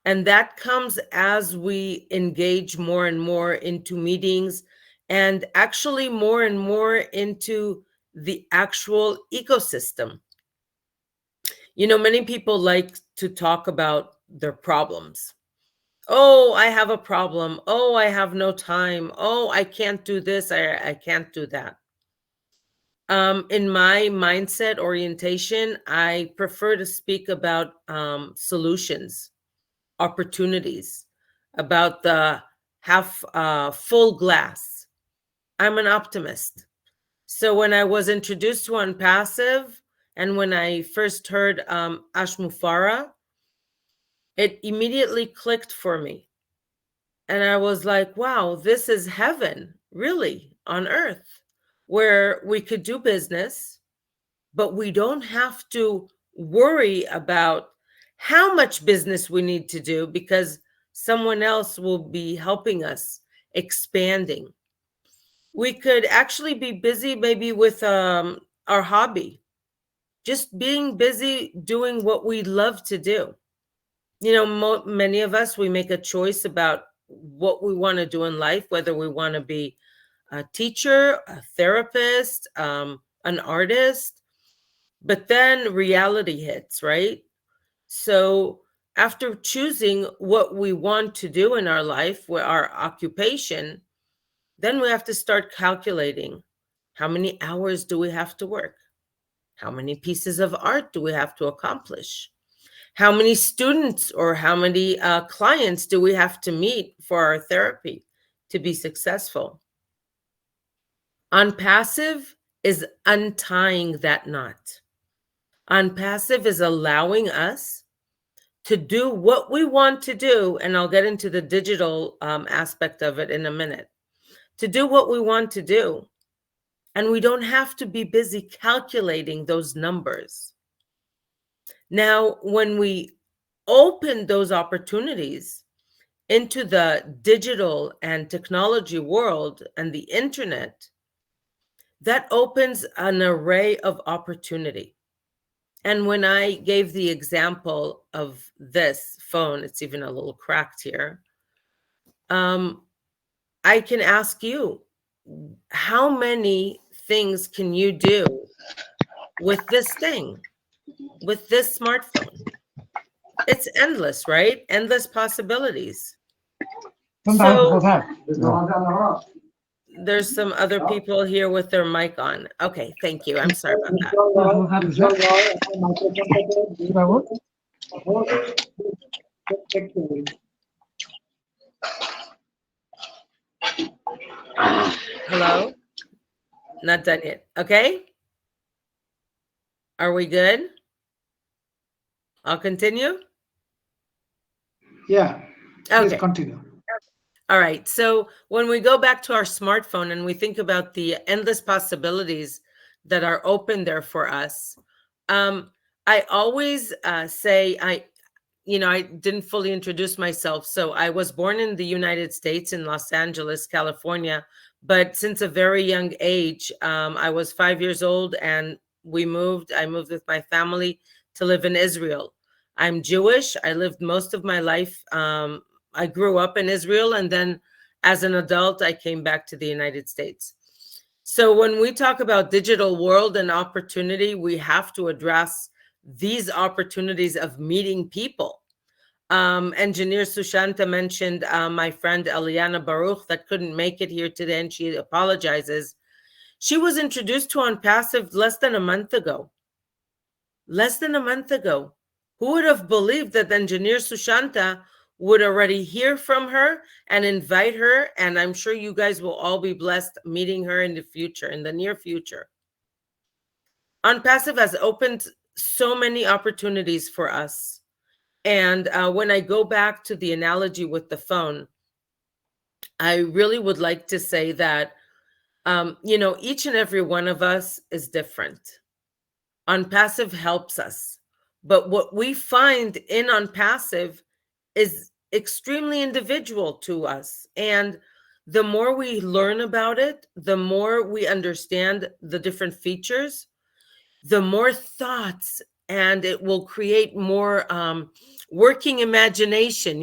And that comes as we engage more and more into meetings and actually more and more into the actual ecosystem. You know, many people like to talk about their problems. Oh, I have a problem. Oh, I have no time. Oh, I can't do this. I can't do that. In my mindset orientation, I prefer to speak about solutions, opportunities, about the half full glass. I'm an optimist. So when I was introduced to ONPASSIVE and when I first heard Ashmufara, it immediately clicked for me. And I was like, wow, this is heaven, really, on earth, where we could do business, but we don't have to worry about how much business we need to do because someone else will be helping us expanding. We could actually be busy maybe with our hobby, just being busy doing what we love to do. You know, many of us, we make a choice about what we want to do in life, whether we want to be a teacher, a therapist, an artist, but then reality hits, right? So after choosing what we want to do in our life, our occupation, then we have to start calculating how many hours do we have to work? How many pieces of art do we have to accomplish? How many students or how many clients do we have to meet for our therapy to be successful? ONPASSIVE is untying that knot. ONPASSIVE is allowing us to do what we want to do, and I'll get into the digital aspect of it in a minute, to do what we want to do. And we don't have to be busy calculating those numbers. Now, when we open those opportunities into the digital and technology world and the internet, that opens an array of opportunity. And when I gave the example of this phone, it's even a little cracked here. I can ask you, how many things can you do with this thing, with this smartphone? It's endless, right? Endless possibilities. So there's some other people here with their mic on. Okay, thank you. I'm sorry about that. Hello? Not done yet. Okay. Are we good? I'll continue. Yeah, please Okay. continue. All right. So when we go back to our smartphone and we think about the endless possibilities that are open there for us, I always say I didn't fully introduce myself. So I was born in the United States in Los Angeles, California. But since a very young age, I was 5 years old and I moved with my family to live in Israel. I'm Jewish. I lived most of my life. I grew up in Israel. And then as an adult, I came back to the United States. So when we talk about digital world and opportunity, we have to address these opportunities of meeting people. Engineer Sushanta mentioned my friend Eliana Baruch that couldn't make it here today, and she apologizes. She was introduced to ONPASSIVE less than a month ago. Less than a month ago. Who would have believed that Engineer Sushanta would already hear from her and invite her? And I'm sure you guys will all be blessed meeting her in the future, in the near future. ONPASSIVE has opened so many opportunities for us. And when I go back to the analogy with the phone, I really would like to say that, each and every one of us is different. ONPASSIVE helps us. But what we find in ONPASSIVE is extremely individual to us. And the more we learn about it, the more we understand the different features, the more thoughts, and it will create more working imagination,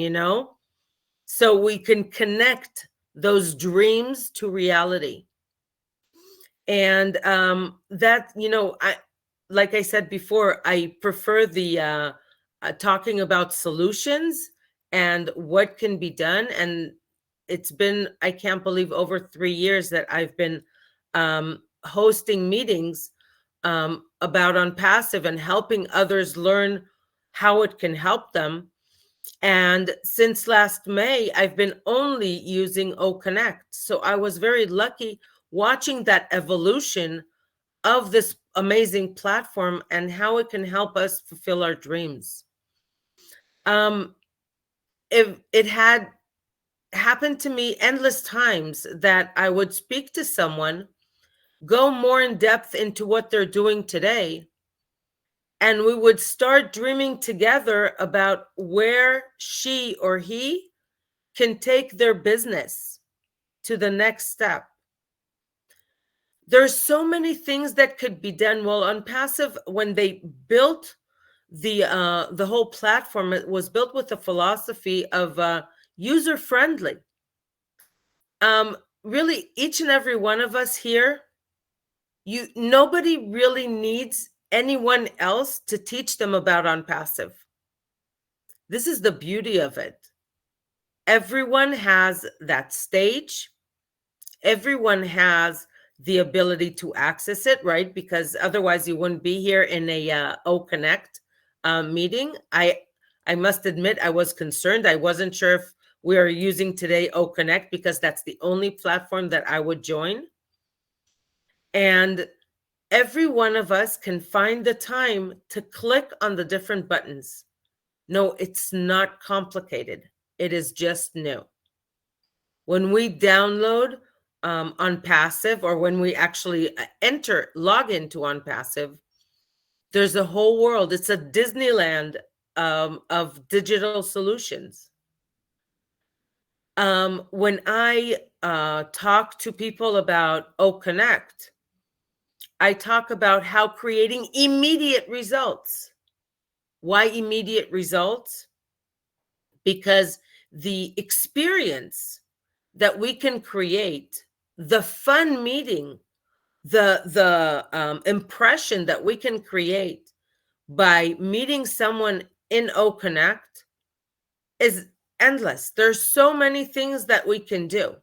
so we can connect those dreams to reality. And that, like I said before, I prefer the talking about solutions and what can be done. And it's been, I can't believe, over 3 years that I've been hosting meetings about ONPASSIVE and helping others learn how it can help them. And since last May, I've been only using OConnect. So I was very lucky watching that evolution of this amazing platform and how it can help us fulfill our dreams. It had happened to me endless times that I would speak to someone, go more in depth into what they're doing today, and we would start dreaming together about where she or he can take their business to the next step. There's so many things that could be done. Well, ONPASSIVE, when they built the whole platform, it was built with the philosophy of user friendly. Really, each and every one of us here, nobody really needs anyone else to teach them about ONPASSIVE. This is the beauty of it. Everyone has that stage. Everyone has the ability to access it, right? Because otherwise you wouldn't be here in a OConnect meeting. I must admit, I was concerned. I wasn't sure if we are using today OConnect because that's the only platform that I would join. And every one of us can find the time to click on the different buttons. No, it's not complicated. It is just new. When we download ONPASSIVE, or when we actually log into ONPASSIVE, there's a whole world. It's a Disneyland of digital solutions. When I talk to people about OConnect, I talk about how creating immediate results. Why immediate results? Because the experience that we can create, the fun meeting, the impression that we can create by meeting someone in OConnect is endless. There's so many things that we can do.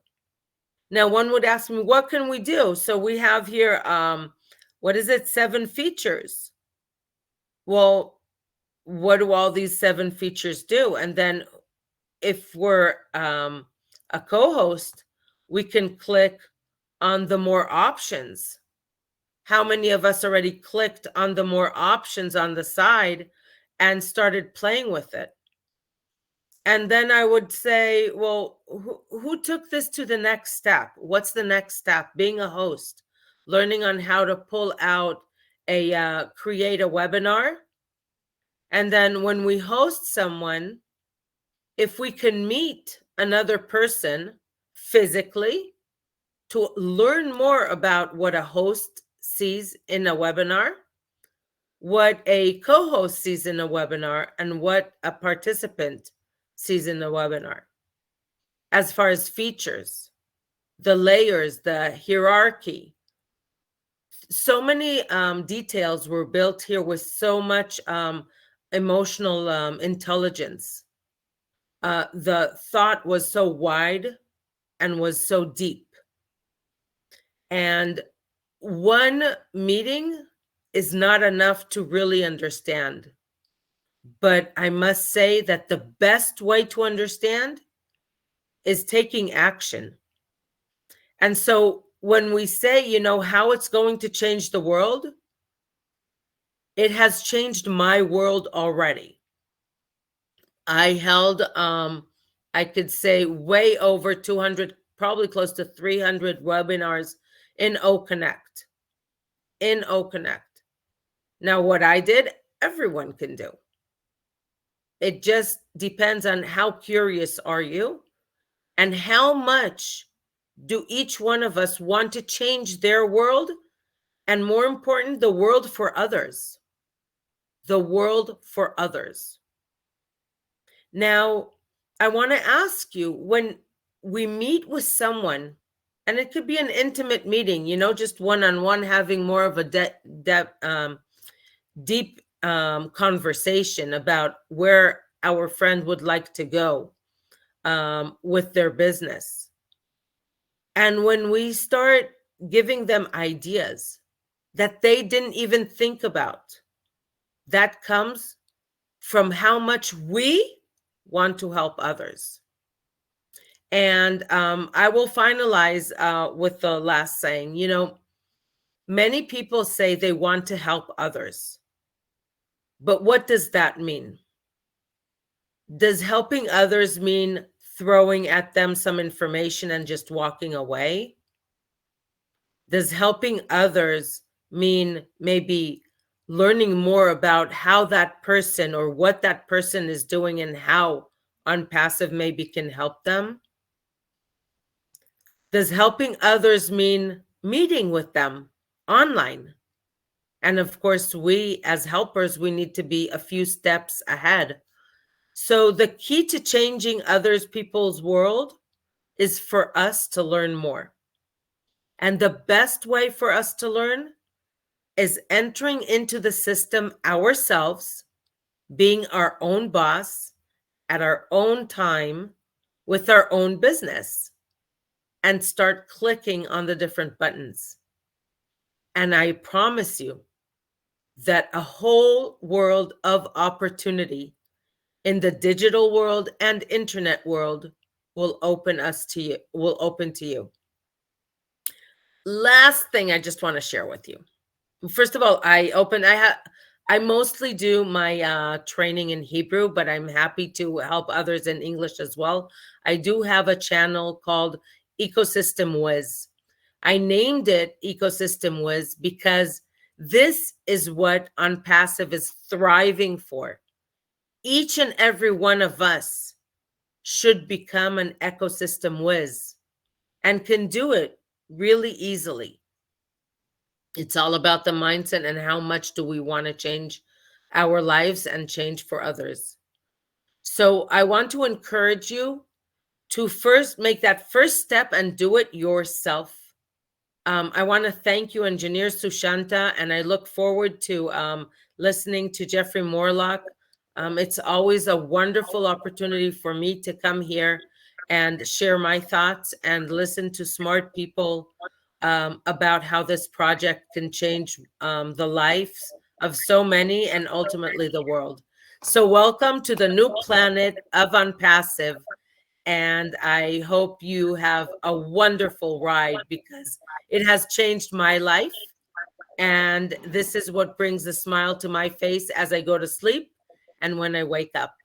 Now, one would ask me, what can we do? So we have here, 7 features. Well, what do all these 7 features do? And then if we're a co-host, we can click on the more options. How many of us already clicked on the more options on the side and started playing with it? And then I would say, well, who took this to the next step? What's the next step? Being a host, learning on how to pull out create a webinar. And then when we host someone, if we can meet another person physically to learn more about what a host sees in a webinar, what a co-host sees in a webinar, and what a participant sees in the webinar. As far as features, the layers, the hierarchy, so many details were built here with so much emotional intelligence. The thought was so wide and was so deep. And one meeting is not enough to really understand. But I must say that the best way to understand is taking action. And so when we say, how it's going to change the world, it has changed my world already. I held, I could say, way over 200, probably close to 300 webinars in OConnect. Now, what I did, everyone can do. It just depends on how curious are you and how much do each one of us want to change their world and more important, the world for others. The world for others. Now, I want to ask you, when we meet with someone, and it could be an intimate meeting, you know, just one-on-one, having more of a deep conversation about where our friend would like to go with their business. And when we start giving them ideas that they didn't even think about, that comes from how much we want to help others. And I will finalize with the last saying. You know, many people say they want to help others, but what does that mean? Does helping others mean throwing at them some information and just walking away? Does helping others mean maybe learning more about how that person or what that person is doing and how ONPASSIVE maybe can help them? Does helping others mean meeting with them online? And of course, we as helpers, we need to be a few steps ahead. So the key to changing others people's world is for us to learn more. And the best way for us to learn is entering into the system ourselves, being our own boss at our own time with our own business, and start clicking on the different buttons. And I promise you that a whole world of opportunity in the digital world and internet world will open to you. Last thing I just want to share with you. First of all, I mostly do my training in Hebrew, but I'm happy to help others in English as well. I do have a channel called Ecosystem Wiz. I named it Ecosystem Wiz because this is what ONPASSIVE is thriving for. Each and every one of us should become an ecosystem whiz and can do it really easily. It's all about the mindset and how much do we want to change our lives and change for others. So I want to encourage you to first make that first step and do it yourself. I want to thank you, Engineer Sushanta, and I look forward to listening to Jeffrey Morlock. It's always a wonderful opportunity for me to come here and share my thoughts and listen to smart people about how this project can change the lives of so many and ultimately the world. So welcome to the new planet of ONPASSIVE. And I hope you have a wonderful ride because it has changed my life. And this is what brings a smile to my face as I go to sleep and when I wake up.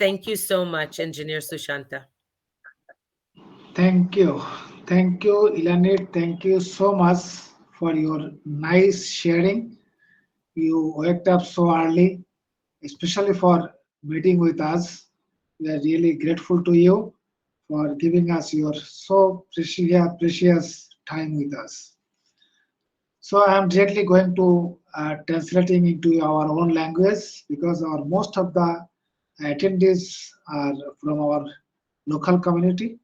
Thank you so much, Engineer Sushanta. Thank you. Thank you, Elanit. Thank you so much for your nice sharing. You waked up so early, especially for meeting with us. We are really grateful to you for giving us your so precious time with us. So I am directly going to translating into our own language because our most of the attendees are from our local community.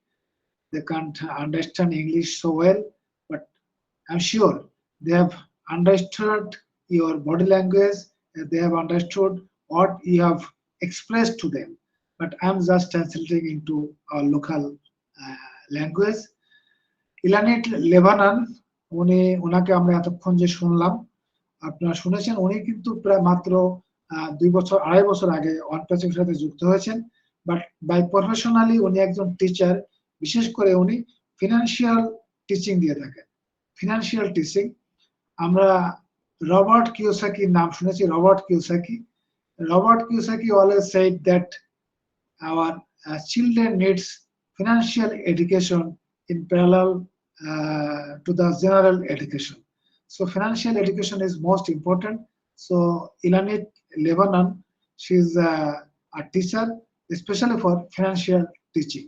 They can't understand English so well, but I'm sure they have understood your body language, they have understood what you have expressed to them. But I'm just translating into our local language. Elan Leanon, ওনাকে আমরা এতক্ষণ যে শুনলাম, আপনারা শুনেছেন উনি কিন্তু প্রায় মাত্র 2.5 বছর আগে ONPASSIVE সাথে যুক্ত হয়েছেন, বাট বাই প্রফেশনালি উনি একজন টিচার, বিশেষ করে উনি ফিনান্সিয়াল টিচিং দিয়ে থাকেন। ফিনান্সিয়াল টিচিং আমরা রবার্ট কিওসাকির নাম শুনেছি। Robert Kiyosaki always said that our children needs financial education in parallel to the general education. So financial education is most important. So Elan Leanon, she is a teacher, especially for financial teaching.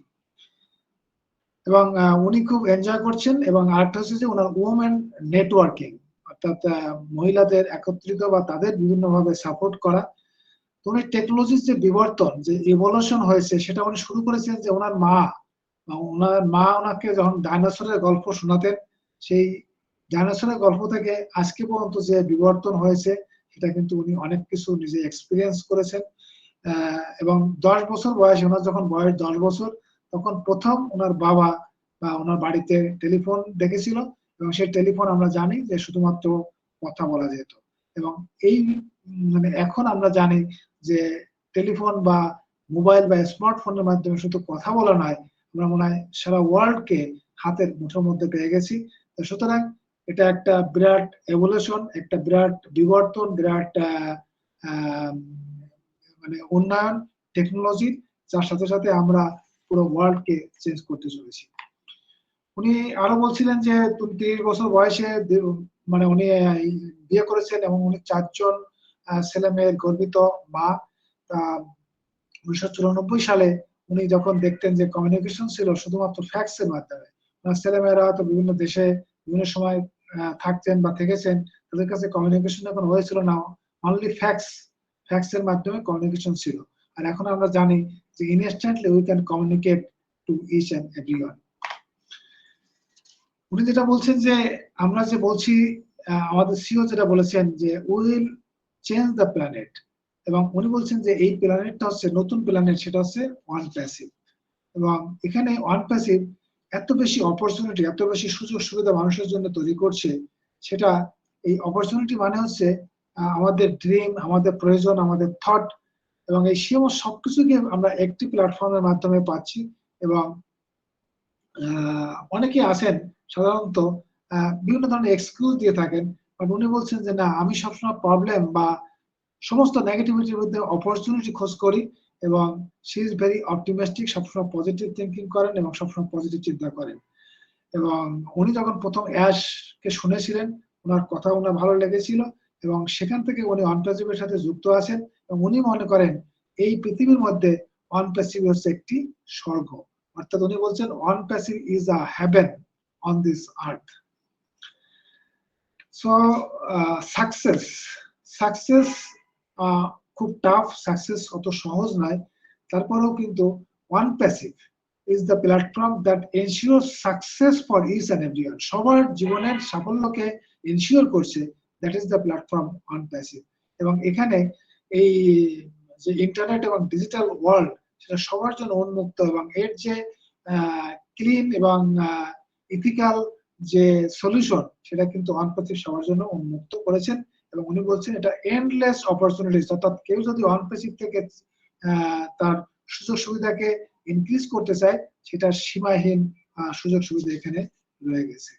এবং উনি খুব enjoy করছেন। এবং আরেকটা হচ্ছে যে ওনার women networking, অর্থাৎ মহিলাদের একত্রিত বা তাদের বিভিন্নভাবে সাপোর্ট করা। তো উনি টেকনোলজির যে বিবর্তন, যে ইভলিউশন হয়েছে, সেটা উনি শুরু করেছেন যে ওনার মা ওনাকে যখন ডাইনোসরের গল্প শোনাতেন, সেই ডাইনোসরের গল্প থেকে আজকে পর্যন্ত যে বিবর্তন হয়েছে সেটা কিন্তু উনি অনেক কিছু নিজে এক্সপিরিয়েন্স করেছেন। এবং 10 বছর বয়সে, ওনার যখন বয়স 10 বছর, তখন প্রথম ওনার বাবা বা ওনার বাড়িতে টেলিফোন দেখেছিল, এবং সেই টেলিফোন আমরা জানি যে শুধুমাত্র কথা বলা যেত। এবং এই মানে এখন আমরা জানি যে টেলিফোন বা মোবাইল বা স্মার্টফোনের মাধ্যমে শুধু কথা বলা নয়, আমরা মনে হয় সারা ওয়ার্ল্ডকে হাতের মুঠোর মধ্যে পেয়ে গেছি। তো সুতরাং এটা একটা বিরাট এভলিউশন, একটা বিরাট বিবর্তন, বিরাট মানে উন্নয়ন টেকনোলজির, যার সাথে সাথে আমরা পুরো ওয়ার্ল্ডকে চেঞ্জ করতে চলেছি। উনি আরো বলছিলেন যে 30 বছর বয়সে মানে উনি বিয়ে করেছেন এবং উনি 4 জন ছেলে মেয়ের গর্বিত মা। 1994 সালে উনি যখন দেখতেন যে কমিউনিকেশন ছিল শুধুমাত্র ফ্যাক্সের মাধ্যমে, ছেলেমেয়েরা হয়তো বিভিন্ন দেশে বিভিন্ন সময় থাকতেন বা থেকেছেন, তাদের কাছে কমিউনিকেশন এখন হয়েছিল না, অনলি ফ্যাক্সের মাধ্যমে কমিউনিকেশন ছিল। আর এখন আমরা জানি যে instantly we can communicate to each and everyone. উনি যেটা বলছেন যে আমরা যে বলছি, আমাদের সিও যেটা বলেছেন যে উইল চেঞ্জ দ্য প্ল্যানেট, এবং উনি বলছেন যে এই প্ল্যানেটটা হচ্ছে নতুন প্ল্যানেট, সেটা হচ্ছে ONPASSIVE। এবং এখানে ONPASSIVE এত বেশি অপরচুনিটি, এত বেশি সুযোগ সুবিধা মানুষের জন্য তৈরি করছে, সেটা এই অপরচুনিটি মানে হচ্ছে আমাদের ড্রিম, আমাদের প্রয়োজন, আমাদের থট, এবং এই সমস্ত সবকিছুকে আমরা একটি প্ল্যাটফর্মের মাধ্যমে পাচ্ছি। এবং অনেকে আছেন সাধারণত বিভিন্ন ধরনের এক্সকিউজ দিয়ে থাকেন, বাট উনি বলছেন যে না, আমি সবসময় প্রবলেম বা সমস্ত নেগেটিভিটির মধ্যে অপরচুনিটি খোঁজ করি, এবং শি ইজ ভেরি অপটিমিস্টিক, সবসময় পজিটিভ থিঙ্কিং করেন এবং সবসময় পজিটিভ চিন্তা করেন। এবং উনি যখন প্রথম অ্যাশকে শুনেছিলেন, ওনার কথা ওনার ভালো লেগেছিল, এবং সেখান থেকে উনি ONPASSIVE-এর সাথে যুক্ত আছেন, এবং উনি মনে করেন এই পৃথিবীর মধ্যে ONPASSIVE হচ্ছে একটি স্বর্গ। অর্থাৎ উনি বলছেন ONPASSIVE is a haven on this earth. So success খুব টাফ, সাকসেস অত সহজ নয়, তারপরেও কিন্তু ONPASSIVE is the platform that ensures success for each and everyone. সবার জীবনের সাফল্যকে এনশিওর করছে, that is the platform ONPASSIVE। এবং এখানে এই যে ইন্টারনেট এবং ডিজিটাল ওয়ার্ল্ড, সেটা সবার জন্য উন্মুক্ত, এবং এর যে ক্লিন এবং ইথিক্যাল যে সলিউশন, সেটা কিন্তু ONPASSIVE সবার জন্য উন্মুক্ত করেছেন। এবং উনি বলছেন এটা এন্ডলেস অপরচুনিটিস, অর্থাৎ কেউ যদি ONPASSIVE থেকে তার সুযোগ সুবিধাকে ইনক্রিজ করতে চায়, সেটা সীমাহীন সুযোগ সুবিধা এখানে রয়ে গেছে।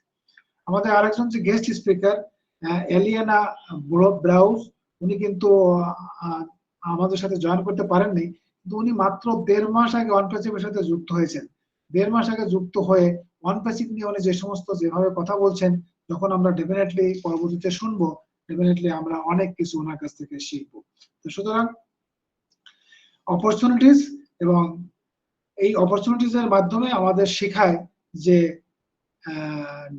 আমাদের আরেকজন যে গেস্ট স্পিকার এলিয়ানা ব্রাউজ, উনি কিন্তু আমাদের সাথে জয়েন করতে পারেননি, কিন্তু উনি মাত্র 1.5 মাস আগে ONPASSIVE-এর সাথে যুক্ত হয়েছেন। 1.5 মাস আগে যুক্ত হয়ে ONPASSIVE নিয়ে উনি যে সমস্ত যেভাবে কথা বলছেন, যখন আমরা ডেফিনেটলি পরবর্তীতে শুনবো, ডেফিনেটলি আমরা অনেক কিছু ওনার কাছ থেকে শিখবো। তো সুতরাং অপরচুনিটিস, এবং এই অপরচুনিটিস এর মাধ্যমে আমাদের শেখায় যে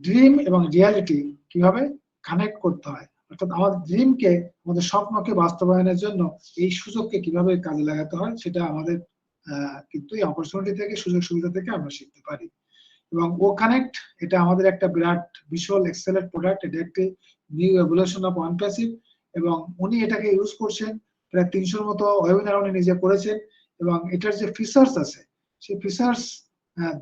ড্রিম এবং রিয়ালিটি কিভাবে কানেক্ট করতে হয়, অর্থাৎ আমাদের ড্রিমকে, আমাদের স্বপ্নকে বাস্তবায়নের জন্য এই সুযোগকে কিভাবে কাজে লাগাতে হয়, সেটা আমাদের কিন্তু এই অপরচুনিটি থেকে, সুযোগ সুবিধা থেকে আমরা শিখতে পারি। এবং ও কানেক্ট, এটা আমাদের একটা বিরাট বিশাল এক্সেলেন্ট প্রোডাক্ট, এটা একটি নিউ এভলিউশন অফ ONPASSIVE, এবং উনি এটাকে ইউজ করছেন। প্রায় 300-র মতো ওয়েবিনার উনি নিজে করেছেন, এবং এটার যে ফিচার্স আছে, সেই ফিচার্স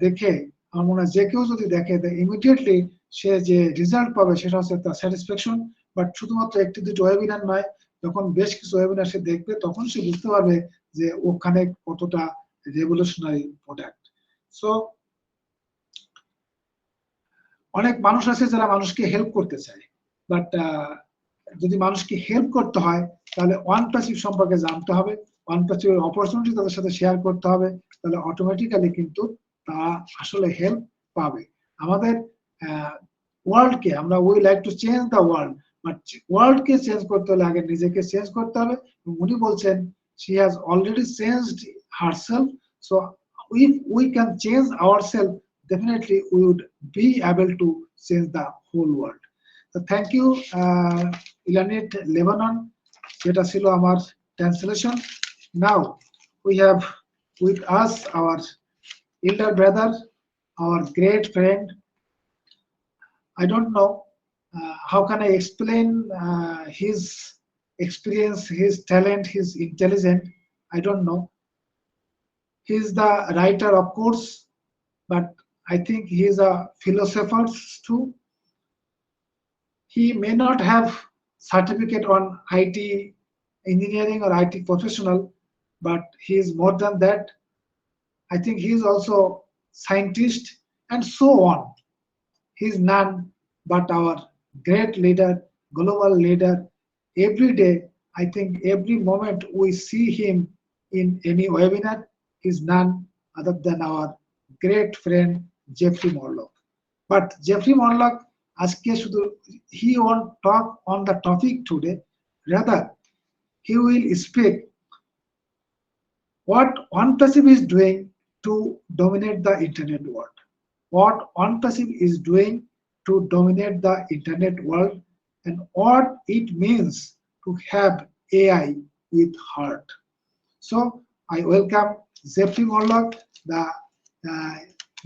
দেখে আমার মনে হয় যে কেউ যদি দেখে, ইমিডিয়েটলি সে যে রেজাল্ট পাবে সেটা হচ্ছে তার স্যাটিসফ্যাকশন। বাট শুধুমাত্র একটি দুটো ওয়েবিনার নয়, যখন বেশ কিছু ওয়েবিনার সে দেখবে, তখন সে বুঝতে পারবে যে ওখানে কতটা রেভলিউশনারি প্রোডাক্ট। সো অনেক মানুষ আছে যারা মানুষকে হেল্প করতে চায়, বাট যদি মানুষকে হেল্প করতে হয়, তাহলে ONPASSIVE সম্পর্কে জানতে হবে, ONPASSIVE এর অপরচুনিটি তাদের সাথে শেয়ার করতে হবে, তাহলে অটোমেটিক্যালি কিন্তু তারা আসলে হেল্প পাবে। আমাদের ওয়ার্ল্ডকে আমরা we like to change the world, but ওয়ার্ল্ডকে চেঞ্জ করতে হলে আগে নিজেকে চেঞ্জ করতে হবে। এবং উনি বলছেন she has already changed herself, so if we can change ourselves, definitely we would be able to change the whole world. তো থ্যাংক ইউ ইলানিট লেবানন, যেটা ছিল আমার translation. Now we have with us our elder brother, our great friend. I don't know how can I explain his experience, his talent, his intelligence. I don't know. He is the writer, of course, but I think he is a philosopher too. He may not have certificate on IT engineering or IT professional, but he is more than that. I think he is also scientist and so on. He is none but our great leader, global leader. Every day, I think every moment we see him in any webinar, he is none other than our great friend Jeffrey Morlock. But Jeffrey Morlock, aske shudu, he won't talk on the topic today. Rather, he will speak what ONPASSIVE is doing to dominate the internet world. What ONPASSIVE is doing to dominate the internet world, and what it means to have AI with heart. So I welcome Jeffrey Morlock. The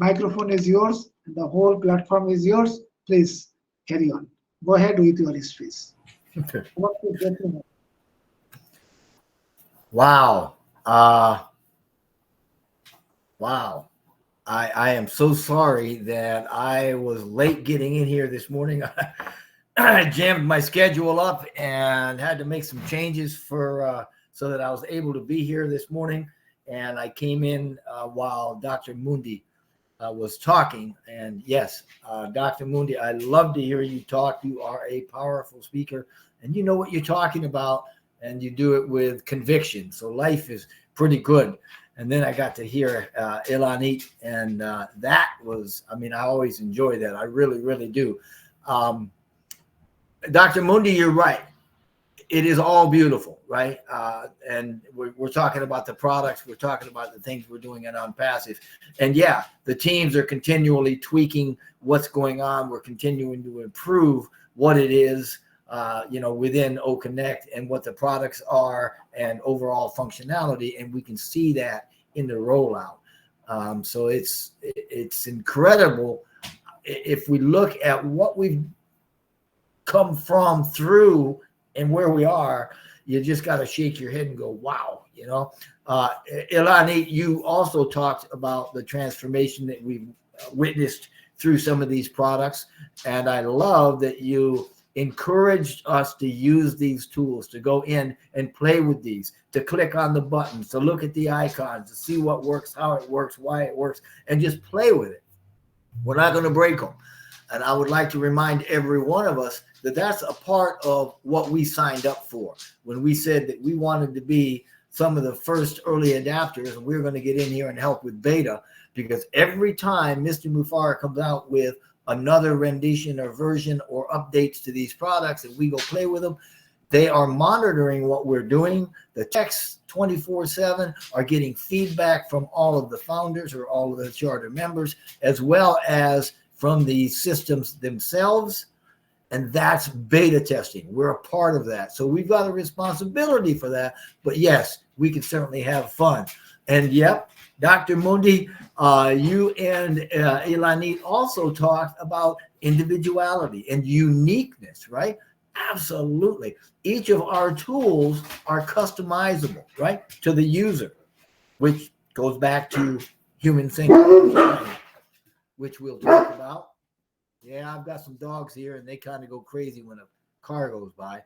microphone is yours, and the whole platform is yours. Please carry on. Go ahead with your speech. Okay. What is Jeffrey Morlock? Wow. Wow. I am so sorry that I was late getting in here this morning. I jammed my schedule up and had to make some changes for so that I was able to be here this morning. And I came in while Dr. Mundi was talking. And yes, Dr. Mundi, I love to hear you talk. You are a powerful speaker, and you know what you're talking about, and you do it with conviction. So life is pretty good. And then I got to hear Elan Leanon, and that was, I mean, I always enjoy that. I really, really do. Dr. Mundi, you're right. It is all beautiful, right? And we're talking about the products. We're talking about the things we're doing at ONPASSIVE. And yeah, the teams are continually tweaking what's going on. We're continuing to improve what it is, within OConnect and what the products are and overall functionality. And we can see that in the rollout. So it's incredible. If we look at what we've come from through and where we are, you just got to shake your head and go, wow, Elan, you also talked about the transformation that we've witnessed through some of these products. And I love that you encouraged us to use these tools, to go in and play with these, to click on the buttons, to look at the icons, to see what works, how it works, why it works, and just play with it. We're not going to break them. And I would like to remind every one of us that that's a part of what we signed up for when we said that we wanted to be some of the first early adapters, and we're going to get in here and help with beta, because every time Mr. Mufareh comes out with another rendition or version or updates to these products and we go play with them, they are monitoring what we're doing. The techs 24/7 are getting feedback from all of the founders or all of the charter members, as well as from the systems themselves. And that's beta testing. We're a part of that. So we've got a responsibility for that. But yes, we can certainly have fun. And yep, Dr. Mundi, you and Elan Leanon also talked about individuality and uniqueness, right? Absolutely. Each of our tools are customizable, right, to the user, which goes back to human thinking, which we'll talk about. Yeah, I've got some dogs here, and they kind of go crazy when a car goes by.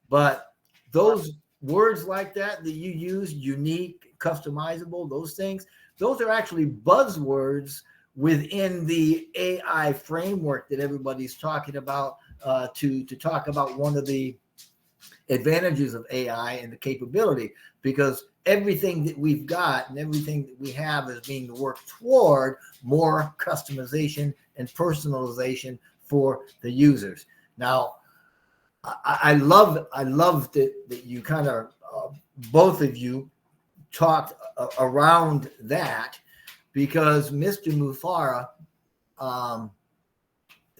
But those words like that you use, unique, customizable, those things, those are actually buzzwords within the AI framework that everybody's talking about, to talk about one of the advantages of AI and the capability, because everything that we've got and everything that we have is being worked toward more customization and personalization for the users. Now, I love that you kind of both of you talked around that, because Mr. Mufareh,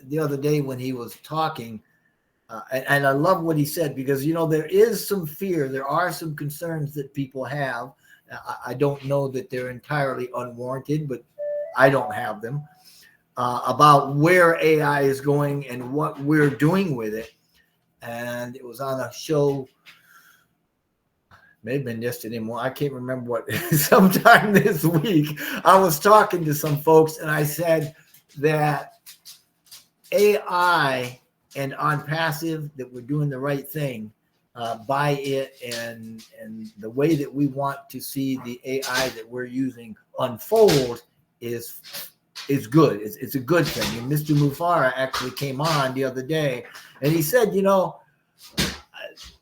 the other day when he was talking, And I love what he said, because, you know, there is some fear. There are some concerns that people have. I don't know that they're entirely unwarranted, but I don't have them, about where AI is going and what we're doing with it. And it was on a show, may have been yesterday morning, I can't remember what, sometime this week, I was talking to some folks and I said that AI and ONPASSIVE, that we're doing the right thing by it, and the way that we want to see the AI that we're using unfold is good. It's a good thing. And Mr. Mufara actually came on the other day and he said, you know,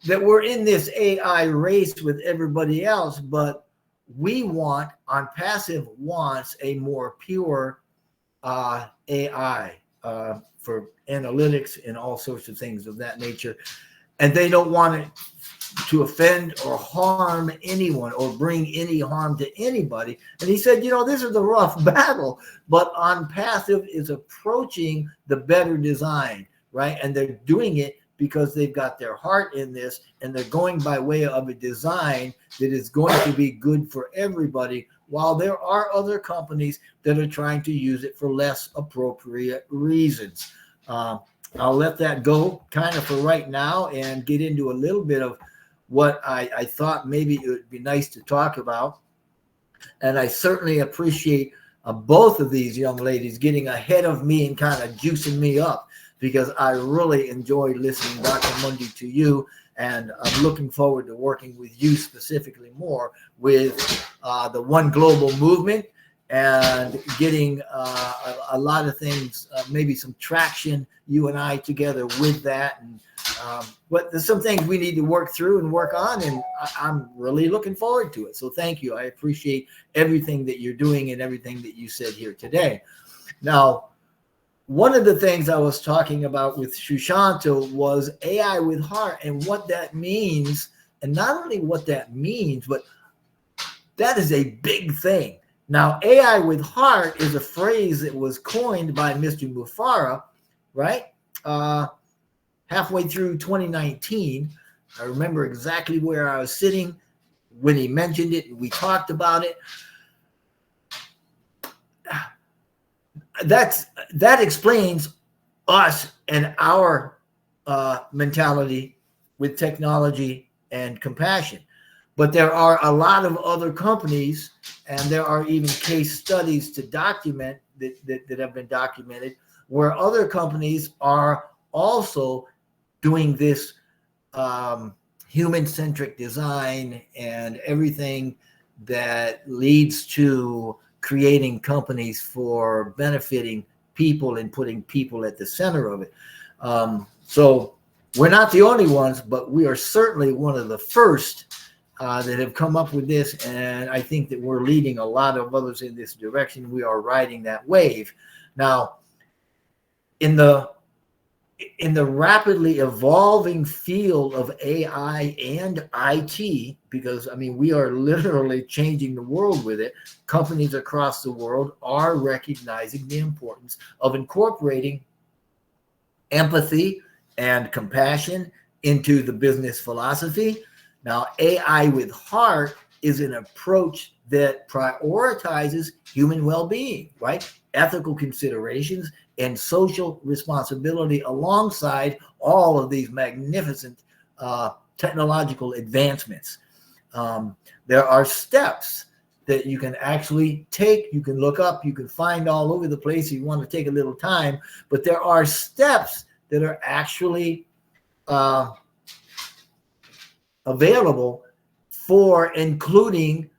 that we're in this AI race with everybody else, but we want, ONPASSIVE wants a more pure AI for analytics and all sorts of things of that nature. And they don't want it to offend or harm anyone or bring any harm to anybody. And he said, you know, this is a rough battle, but ONPASSIVE is approaching the better design, right? And they're doing it because they've got their heart in this, and they're going by way of a design that is going to be good for everybody, while there are other companies that are trying to use it for less appropriate reasons. I'll let that go kind of for right now and get into a little bit of what I thought maybe it would be nice to talk about. And I certainly appreciate both of these young ladies getting ahead of me and kind of juicing me up, because I really enjoyed listening, Dr. Mundi, to you. And I'm looking forward to working with you specifically more with the One Global movement, and getting a lot of things, maybe some traction, you and I together with that. And but there's some things we need to work through and work on, and I'm really looking forward to it. So thank you. I appreciate everything that you're doing and everything that you said here today. Now, one of the things I was talking about with Sushanta was AI with heart and what that means. And not only what that means, but that is a big thing. Now, AI with heart is a phrase that was coined by Mr. Mufara, right? Halfway through 2019. I remember exactly where I was sitting when he mentioned it, and we talked about it. That explains us and our mentality with technology and compassion. But there are a lot of other companies, and there are even case studies to document that have been documented, where other companies are also doing this human-centric design and everything that leads to creating companies for benefiting people and putting people at the center of it. So we're not the only ones, but we are certainly one of the first that have come up with this. And I think that we're leading a lot of others in this direction. We are riding that wave. Now, in the rapidly evolving field of AI and IT, because I mean, we are literally changing the world with it, companies across the world are recognizing the importance of incorporating empathy and compassion into the business philosophy. Now, AI with heart is an approach that prioritizes human well-being, right? Ethical considerations and social responsibility alongside all of these magnificent technological advancements. There are steps that you can actually take, you can look up, you can find all over the place if you want to take a little time, but there are steps that are actually available for including,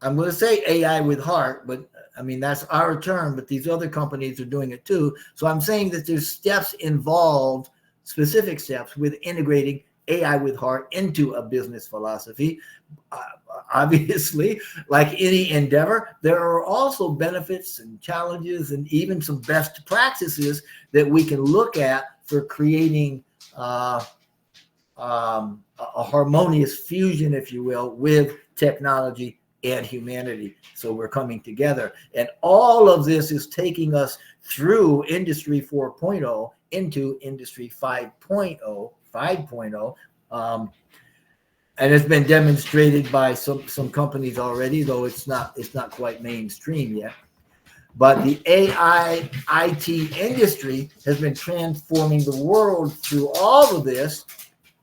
I'm going to say AI with heart, but I mean, that's our term, but these other companies are doing it too. So I'm saying that there's steps involved, specific steps with integrating AI with heart into a business philosophy. Obviously, like any endeavor, there are also benefits and challenges and even some best practices that we can look at for creating a harmonious fusion, if you will, with technology and humanity. So we're coming together. And all of this is taking us through Industry 4.0 into Industry 5.0. And it's been demonstrated by some companies already, though it's not quite mainstream yet. But the AI IT industry has been transforming the world through all of this.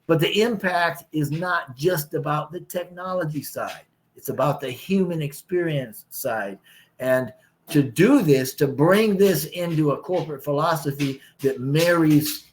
But the impact is not just about the technology side. It's about the human experience side. And to do this, to bring this into a corporate philosophy that marries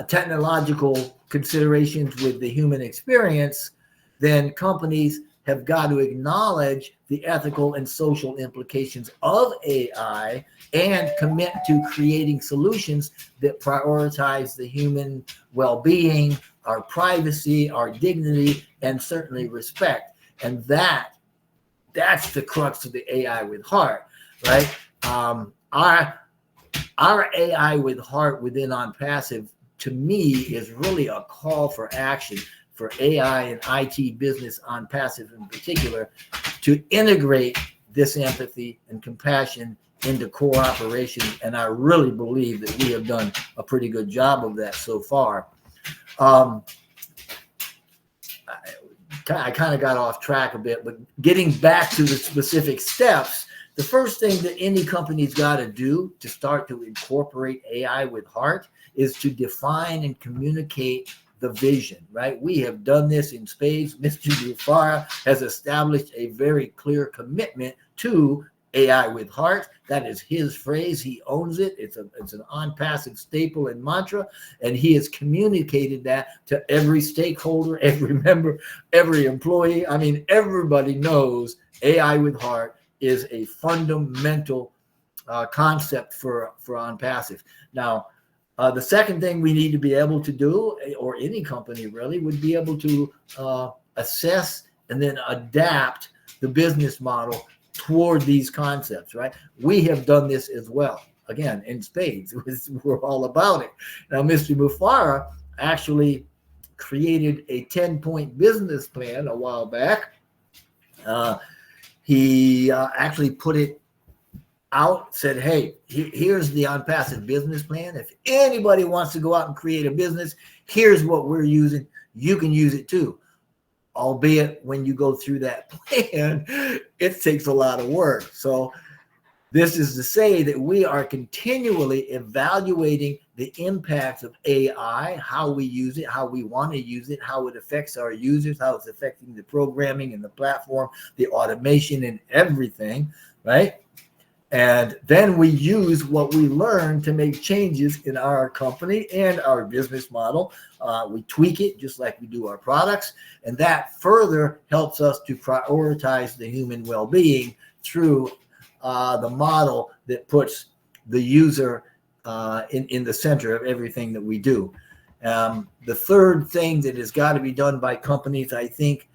technological considerations with the human experience, then companies have got to acknowledge the ethical and social implications of AI and commit to creating solutions that prioritize the human well-being, our privacy, our dignity, and certainly respect. And that's the crux of the AI with heart, right? Our AI with heart within ONPASSIVE, to me, is really a call for action for AI and IT business ONPASSIVE in particular, to integrate this empathy and compassion into core operations. And I really believe that we have done a pretty good job of that so far. I kind of got off track a bit, but getting back to the specific steps, the first thing that any company's got to do to start to incorporate AI with heart is to define and communicate the vision, right? We have done this in spades. Mr. Mufareh has established a very clear commitment to AI with heart. That is his phrase. He owns it. It's an ONPASSIVE staple and mantra, and he has communicated that to every stakeholder, every member, every employee. I mean, everybody knows AI with heart is a fundamental concept for ONPASSIVE. Now, the second thing we need to be able to do, or any company really, would be able to assess and then adapt the business model toward these concepts, right? We have done this as well. Again, in spades, we're all about it. Now, Mr. Mufareh actually created a 10-point business plan a while back. He actually put it out, said, hey, here's the ONPASSIVE business plan. If anybody wants to go out and create a business, here's what we're using. You can use it too. Albeit when you go through that plan, it takes a lot of work. So this is to say that we are continually evaluating the impact of AI, how we use it, how we want to use it, how it affects our users, how it's affecting the programming and the platform, the automation and everything, right? And then we use what we learn to make changes in our company and our business model. We tweak it just like we do our products. And that further helps us to prioritize the human well-being through the model that puts the user in the center of everything that we do. The third thing that has got to be done by companies, I think,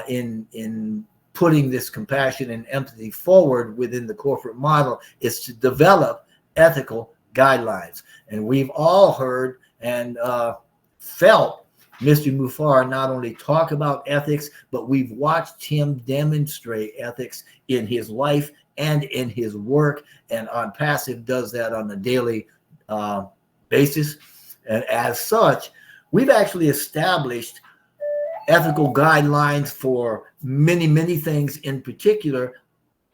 in putting this compassion and empathy forward within the corporate model, is to develop ethical guidelines. And we've all heard and felt Mr. Mufareh not only talk about ethics, but we've watched him demonstrate ethics in his life and in his work. And ONPASSIVE does that on a daily basis. And as such, we've actually established ethical guidelines for many, many things in particular,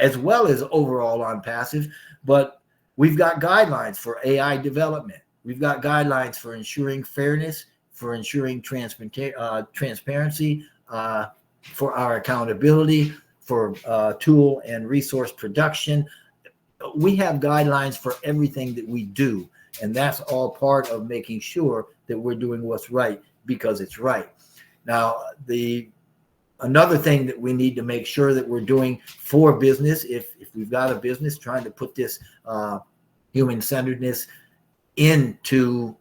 as well as overall ONPASSIVE. But we've got guidelines for AI development. We've got guidelines for ensuring fairness, for ensuring transparency, for our accountability, for tool and resource production. We have guidelines for everything that we do. And that's all part of making sure that we're doing what's right because it's right. Now, another thing that we need to make sure that we're doing for business, if we've got a business trying to put this human-centeredness into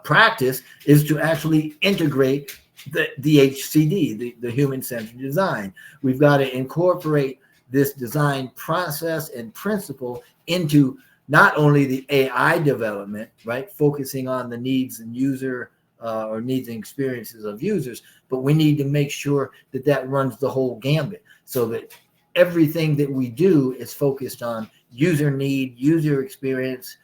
practice, is to actually integrate the HCD, the human-centered design. We've got to incorporate this design process and principle into not only the AI development, right, focusing on the needs and user or needs and experiences of users, but we need to make sure that that runs the whole gambit, so that everything that we do is focused on user need, user experience,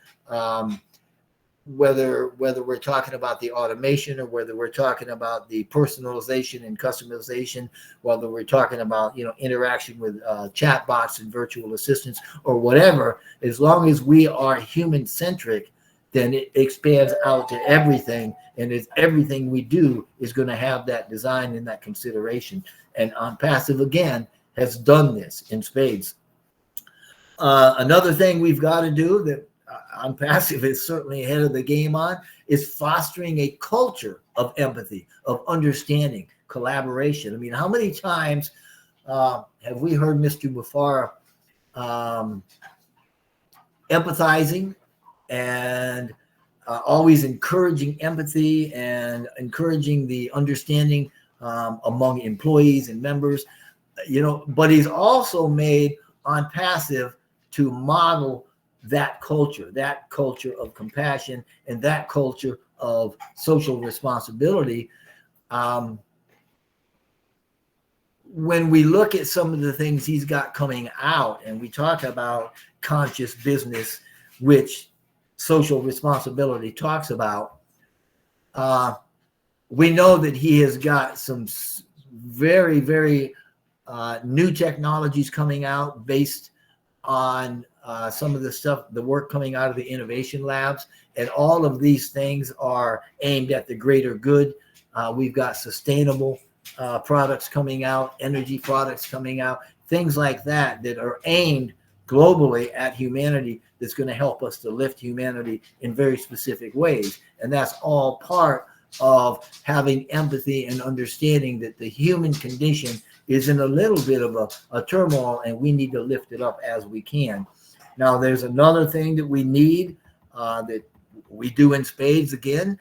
whether we're talking about the automation or whether we're talking about the personalization and customization, whether we're talking about, you know, interaction with chat bots and virtual assistants or whatever, as long as we are human centric, then it expands out to everything, and it's everything we do is going to have that design and that consideration. And ONPASSIVE again has done this in spades. Another thing we've got to do that ONPASSIVE is certainly ahead of the game on is fostering a culture of empathy, of understanding, collaboration. I mean, how many times have we heard Mr. Mufareh empathizing and always encouraging empathy and encouraging the understanding among employees and members, you know, but he's also made ONPASSIVE to model that culture of compassion and that culture of social responsibility. When we look at some of the things he's got coming out and we talk about conscious business, which social responsibility talks about, we know that he has got some very, very new technologies coming out based on some of the stuff, the work coming out of the innovation labs, and all of these things are aimed at the greater good. We've got sustainable products coming out, energy products coming out, things like that that are aimed globally at humanity, that's going to help us to lift humanity in very specific ways. And that's all part of having empathy and understanding that the human condition is in a little bit of a turmoil, and we need to lift it up as we can. Now, there's another thing that we need that we do in spades again,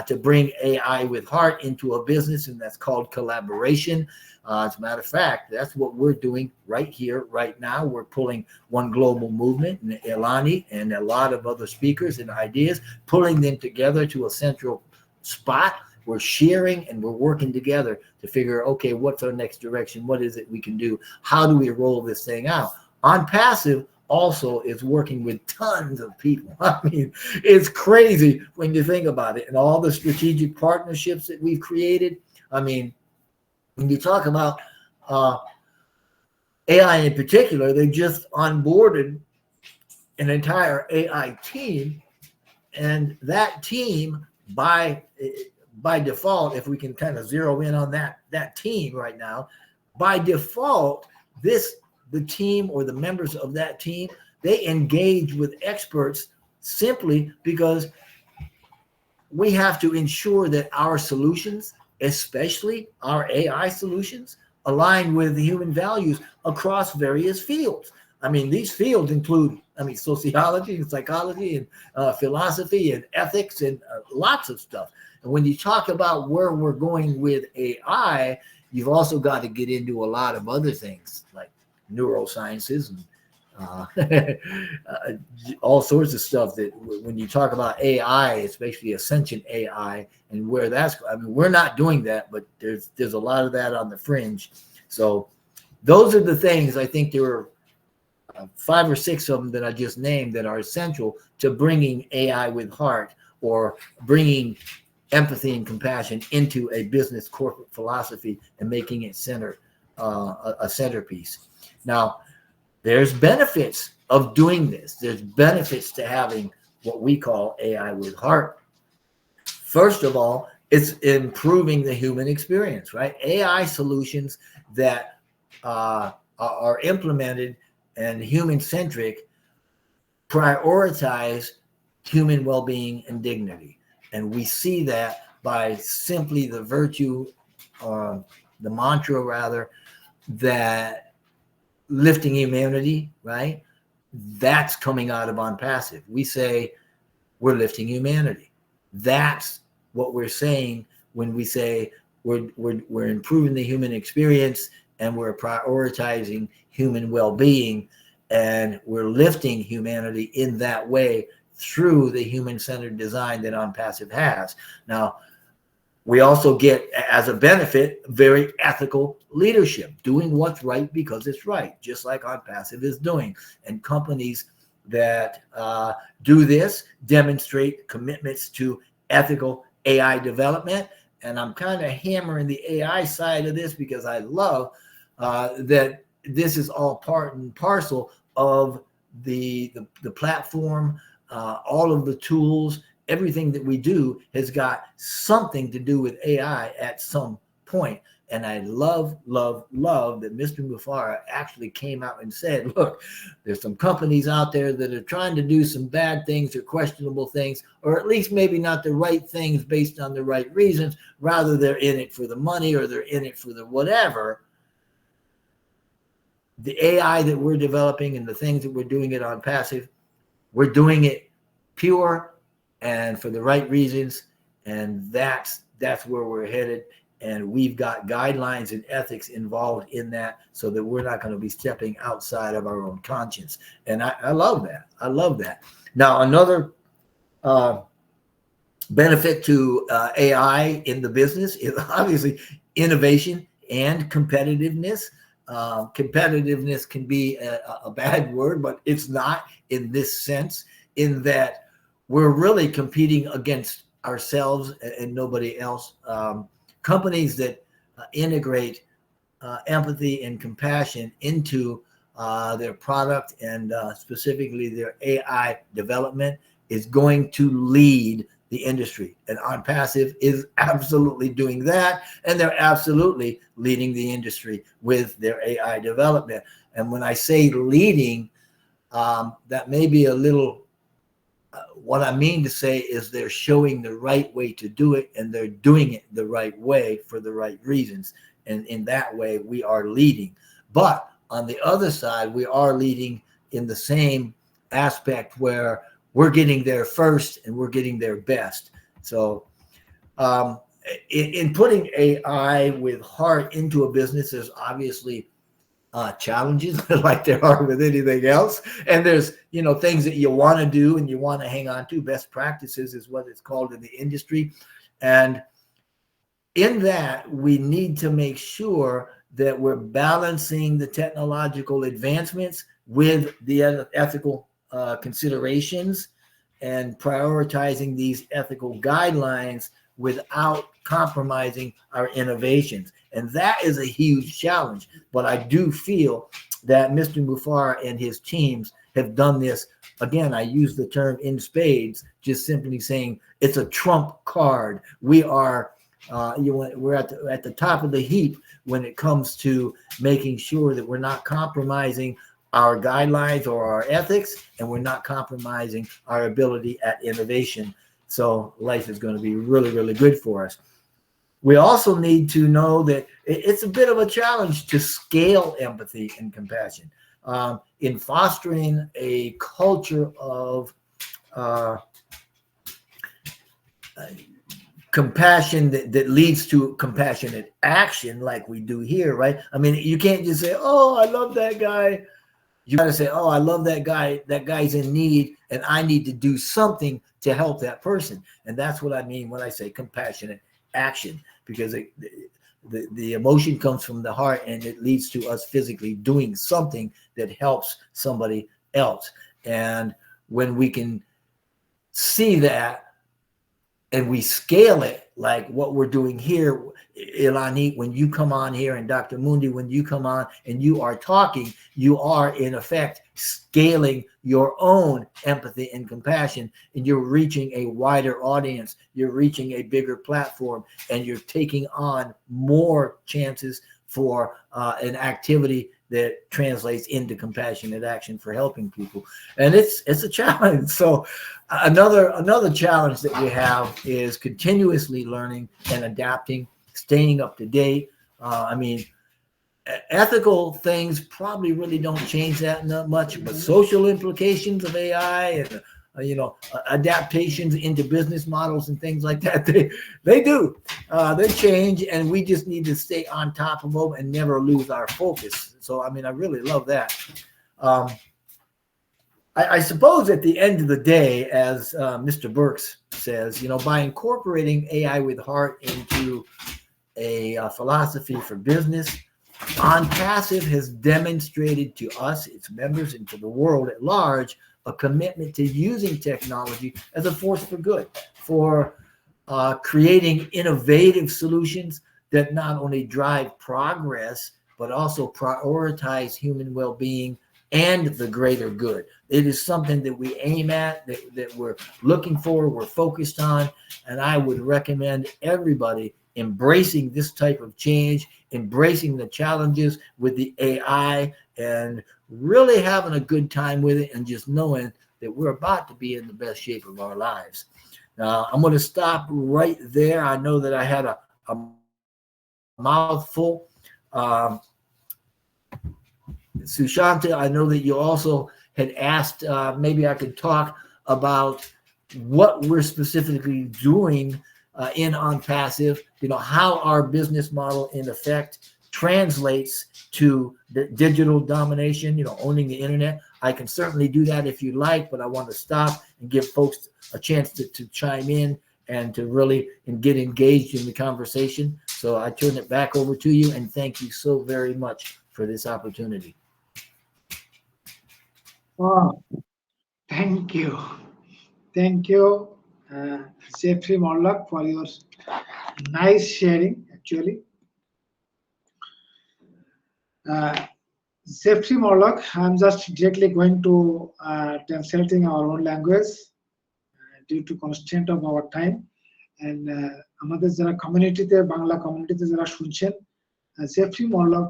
to bring AI with heart into a business, and that's called collaboration. As a matter of fact, that's what we're doing right here, right now. We're pulling One Global Movement and Elani and a lot of other speakers and ideas, pulling them together to a central spot. We're sharing and we're working together to figure, okay, what's our next direction? What is it we can do? How do we roll this thing out? ONPASSIVE also is working with tons of people. I mean, it's crazy when you think about it, and all the strategic partnerships that we've created. I mean, when you talk about AI in particular, they just onboarded an entire AI team, and that team by default, if we can kind of zero in on that team right now, by default, the team or the members of that team, they engage with experts simply because we have to ensure that our solutions, especially our AI solutions, align with human values across various fields. I mean, these fields include, sociology and psychology and philosophy and ethics and lots of stuff. And when you talk about where we're going with AI, you've also got to get into a lot of other things like neurosciences and all sorts of stuff that when you talk about AI, especially ascension AI and where that's, we're not doing that, but there's a lot of that on the fringe. So those are the things. I think there are 5 or 6 of them that I just named that are essential to bringing AI with heart, or bringing empathy and compassion into a business corporate philosophy and making it a centerpiece. Now, there's benefits of doing this. There's benefits to having what we call AI with heart. First of all, it's improving the human experience, right? AI solutions that are implemented and human-centric prioritize human well-being and dignity. And we see that by simply the virtue, the mantra rather, that lifting humanity, right? That's coming out of ONPASSIVE. We say we're lifting humanity. That's what we're saying when we say we're improving the human experience and we're prioritizing human well-being, and we're lifting humanity in that way through the human-centered design that ONPASSIVE has. Now, we also get, as a benefit, very ethical leadership, doing what's right because it's right, just like ONPASSIVE is doing. And companies that do this, demonstrate commitments to ethical AI development. And I'm kind of hammering the AI side of this because I love that this is all part and parcel of the platform, all of the tools, everything that we do has got something to do with AI at some point. And I love that Mr. Mufara actually came out and said, look, there's some companies out there that are trying to do some bad things or questionable things, or at least maybe not the right things based on the right reasons. Rather, they're in it for the money or they're in it for the whatever. The AI that we're developing and the things that we're doing it on passive, we're doing it pure and for the right reasons. And that's where we're headed. And we've got guidelines and ethics involved in that so that we're not going to be stepping outside of our own conscience. And I love that. I love that. Now, another benefit to AI in the business is obviously innovation and competitiveness. Competitiveness can be a bad word, but it's not in this sense, in that we're really competing against ourselves and nobody else. Companies that integrate empathy and compassion into their product and specifically their AI development is going to lead the industry. And ONPASSIVE is absolutely doing that. And they're absolutely leading the industry with their AI development. And when I say leading, that may be a little, what I mean to say is they're showing the right way to do it, and they're doing it the right way for the right reasons. And in that way, we are leading. But on the other side, we are leading in the same aspect where we're getting there first and we're getting there best. So in putting AI with heart into a business, there's obviously challenges like there are with anything else. And there's, things that you want to do and you want to hang on to. Best practices is what it's called in the industry. And in that, we need to make sure that we're balancing the technological advancements with the ethical considerations and prioritizing these ethical guidelines without compromising our innovations. And that is a huge challenge. But I do feel that Mr. Mufara and his teams have done this. Again, I use the term in spades, just simply saying it's a trump card. We are, we're at the top of the heap when it comes to making sure that we're not compromising our guidelines or our ethics, and we're not compromising our ability at innovation. So life is going to be really, really good for us. We also need to know that it's a bit of a challenge to scale empathy and compassion in fostering a culture of compassion that leads to compassionate action like we do here, right? I mean, you can't just say, oh, I love that guy. You got to say, oh, I love that guy. That guy's in need, and I need to do something to help that person. And that's what I mean when I say compassionate action, because the emotion comes from the heart, and it leads to us physically doing something that helps somebody else. And when we can see that and we scale it, like what we're doing here, Elan, when you come on here, and Dr. Mundi, when you come on and you are talking, you are in effect scaling your own empathy and compassion, and you're reaching a wider audience, you're reaching a bigger platform, and you're taking on more chances for an activity that translates into compassionate action for helping people. And it's a challenge. So another challenge that we have is continuously learning and adapting, staying up to date. I mean, ethical things probably really don't change that much, but social implications of AI and adaptations into business models and things like that, they do. They change, and we just need to stay on top of them and never lose our focus. So, I mean, I really love that. I suppose at the end of the day, as Mr. Burks says, by incorporating AI with heart into a philosophy for business, ONPASSIVE has demonstrated to us, its members, and to the world at large a commitment to using technology as a force for good, for creating innovative solutions that not only drive progress, but also prioritize human well-being and the greater good. It is something that we aim at, that we're looking for, we're focused on, and I would recommend everybody embracing this type of change, embracing the challenges with the AI, and really having a good time with it, and just knowing that we're about to be in the best shape of our lives. I'm going to stop right there. I know that I had a mouthful. Sushanta, I know that you also had asked, maybe I could talk about what we're specifically doing in ONPASSIVE, how our business model in effect translates to the digital domination, owning the internet. I can certainly do that if you like, but I want to stop and give folks a chance to chime in and to really get engaged in the conversation. So I turn it back over to you, and thank you so very much for this opportunity. Oh, thank you. Thank you, Jeffrey Morlock, for your nice sharing, actually. Jeffrey Morlock, I'm just directly going to translating our own language due to constraint of our time. And আমাদের যারা কমিউনিটিতে, বাংলা কমিউনিটিতে যারা শুনছেন, Jeffrey মরলক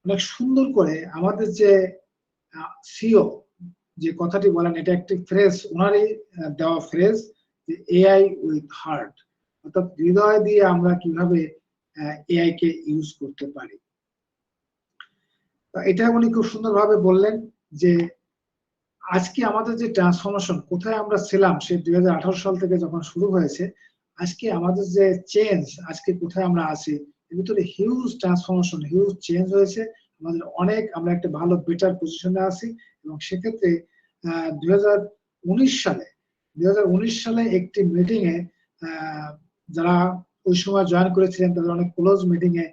অনেক সুন্দর করে আমাদের যে সিও যে কথাটি বলেন, এটা একটি ফ্রেজ, ওনারই দেওয়া ফ্রেজ, যে এআই উইথ হার্ট, অর্থাৎ হৃদয় দিয়ে আমরা কিভাবে এআই কে ইউজ করতে পারি। এটা উনি খুব সুন্দরভাবে বললেন যে আজকে আমাদের যে ট্রান্সফরমেশন, কোথায় আমরা ছিলাম সেই 2018 সাল থেকে যখন শুরু হয়েছে, আজকে আমাদের যে চেঞ্জ, আজকে কোথায় আমরা আছি, এর ভিতরে হিউজ ট্রান্সফরমেশন, হিউজ চেঞ্জ হয়েছে। আমাদের অনেক, আমরা একটা ভালো বেটার পজিশনে আছি। এবং সেক্ষেত্রে 2019 সালে একটি মিটিং এ যারা ওই সময় জয়েন করেছিলেন, তাদের অনেক ক্লোজ মিটিং এ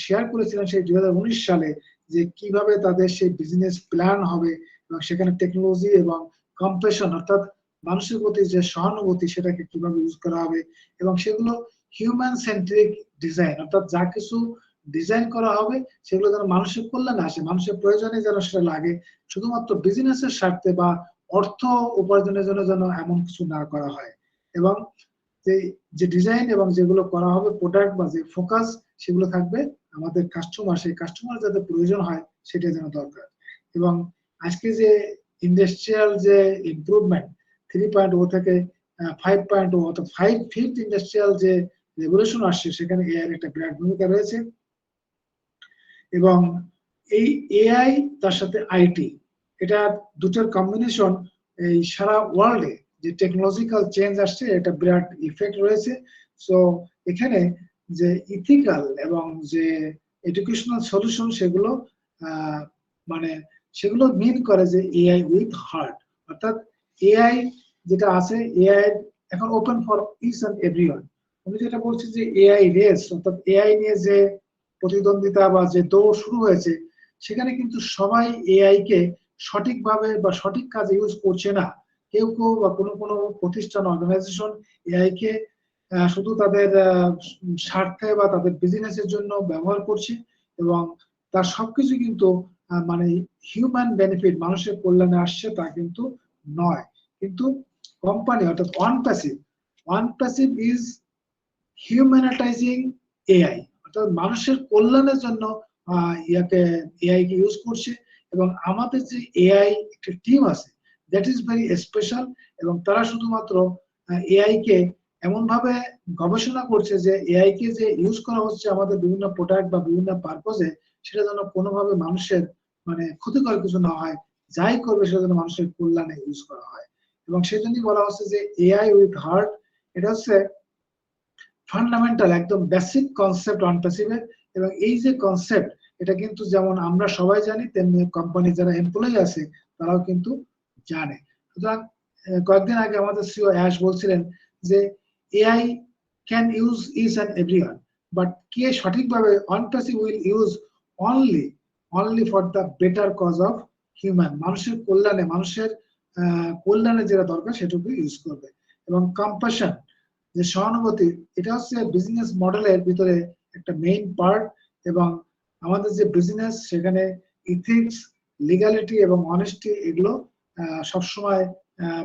শেয়ার করেছিলেন সেই 2019 সালে যে কিভাবে তাদের সেই বিজনেস প্ল্যান হবে, এবং সেখানে টেকনোলজি এবং কম্প্যাশন, অর্থাৎ মানুষের প্রতি যে সহানুভূতি, সেটাকে কিভাবে ইউজ করা হবে, এবং সেগুলো হিউম্যান সেন্ট্রিক ডিজাইন, অর্থাৎ যা কিছু ডিজাইন করা হবে সেগুলো যেন মানুষের কল্যাণে আসে, মানুষের প্রয়োজনে যেন সেটা লাগে, শুধুমাত্র বিজনেসের স্বার্থে বা অর্থ উপার্জনের জন্য যেন এমন কিছু না করা হয়। এবং যে ডিজাইন এবং যেগুলো করা হবে প্রোডাক্ট বা যে ফোকাস, সেগুলো থাকবে আমাদের কাস্টমার, সেই কাস্টমার যাতে প্রয়োজন হয় সেটা যেন দরকার। এবং আজকে যে ইন্ডাস্ট্রিয়াল যে ইমপ্রুভমেন্ট 3.0 থেকে 5.0, অর্থাৎ 5th ইন্ডাস্ট্রিয়াল যে রেভলিউশন আসছে, সেখানে এআই এর একটা বিরাট ভূমিকা রয়েছে। এবং এই এআই তার সাথে আইটি, এটা দুটোর কম্বিনেশন এই সারা ওয়ার্ল্ডে যে টেকনোলজিক্যাল চেঞ্জ আসছে, এটা বিরাট ইফেক্ট রয়েছে। সো এখানে যে ইথিক্যাল এবং যে এডুকেশনাল সলিউশন, সেগুলো মানে সেগুলো মিন করে যে এআই উইথ হার্ট, অর্থাৎ এআই যেটা আছে, এআই এখন open for each and everyone. আমি যেটা বলছি যে এআই রেস, অর্থাৎ এআই নিয়ে যে প্রতিদ্বন্দ্বিতা বা যে দৌড় শুরু হয়েছে, সেখানে কিন্তু সবাই এআই কে সঠিকভাবে বা সঠিক কাজে ইউজ করছে না। কেউ কেউ বা কোনো কোনো প্রতিষ্ঠান, অর্গানাইজেশন এআই কে শুধু তাদের স্বার্থে বা তাদের বিজনেসের জন্য ব্যবহার করছে, এবং তার সবকিছু কিন্তু মানে হিউম্যান বেনিফিট, মানুষের কল্যাণে আসছে তা কিন্তু নয়। কিন্তু কোম্পানি, অর্থাৎ ONPASSIVE ইজ হিউম্যানাইজিং এআই, অর্থাৎ মানুষের কল্যাণের জন্য এআই কে ইউজ করছে। এবং আমাদের যে এআই একটা টিম আছে, দ্যাট ইজ ভেরি স্পেশাল, এবং তারা শুধুমাত্র এআই কে এমন ভাবে গবেষণা করছে যে এআই কে যে ইউজ করা হচ্ছে আমাদের বিভিন্ন প্রোডাক্ট বা বিভিন্ন পারপোজে, সেটা যেন কোনোভাবে মানুষের মানে ক্ষতিকর কিছু না হয়, যাই করবে সেটা যেন মানুষের কল্যাণে ইউজ করা হয়। এবং সেজন্যই বলা হচ্ছে যে এআই উইথ হার্ট, এটা হচ্ছে ফান্ডামেন্টাল, একদম বেসিক কনসেপ্ট ONPASSIVE। এবং এই যে কনসেপ্ট, এটা কিন্তু যেমন আমরা সবাই জানি, তেমনি কোম্পানি যারা এমপ্লয়ি আছে তারাও কিন্তু জানে। সুতরাং কয়েকদিন আগে আমাদের সিও অ্যাশ বলছিলেন যে AI can use each and everyone, but কে সঠিকভাবে ONPASSIVE will use only for the better cause of human, মানুষের কল্যাণে, মানুষের কল্যাণে যেটা দরকার সেটুকু ইউজ করবে। এবং কম্প্যাশন, যে সহানুভূতি, এটা হচ্ছে বিজনেস মডেলের ভিতরে একটা মেইন পার্ট। এবং আমাদের যে বিজনেস, সেখানে ইথিক্স, লিগ্যালিটি এবং অনেস্টি এগুলো সবসময়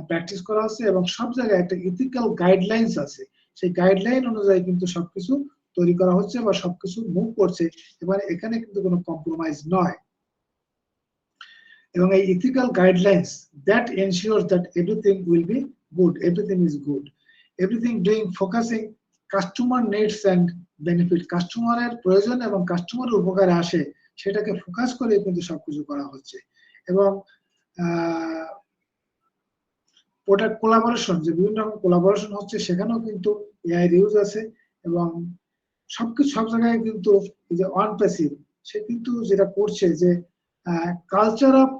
প্র্যাকটিস করা হচ্ছে, এবং সব জায়গায় একটা ইথিক্যাল গাইডলাইন্স আছে। সেই গাইডলাইন অনুযায়ী কিন্তু সবকিছু তৈরি করা হচ্ছে বা সবকিছু মুভ করছে। এবার এখানে কিন্তু কোনো কম্প্রোমাইজ নয়। এবং এই ethical guidelines that ensures that everything will be good, everything is good, everything doing focusing customer needs and benefit, কাস্টমারের প্রয়োজন এবং কাস্টমারের উপকারে আসে সেটাকে ফোকাস করে কিন্তু সবকিছু করা হচ্ছে। এবং প্রোডাক্ট কোলাবোরেশন, যে বিভিন্ন রকম কোলাবোরেশন হচ্ছে, সেখানেও কিন্তু এআই ইউজ আছে। এবং সবকিছু সব জায়গায় কিন্তু এই যে অনপ্যাসিভ, সে কিন্তু যেটা করছে যে culture of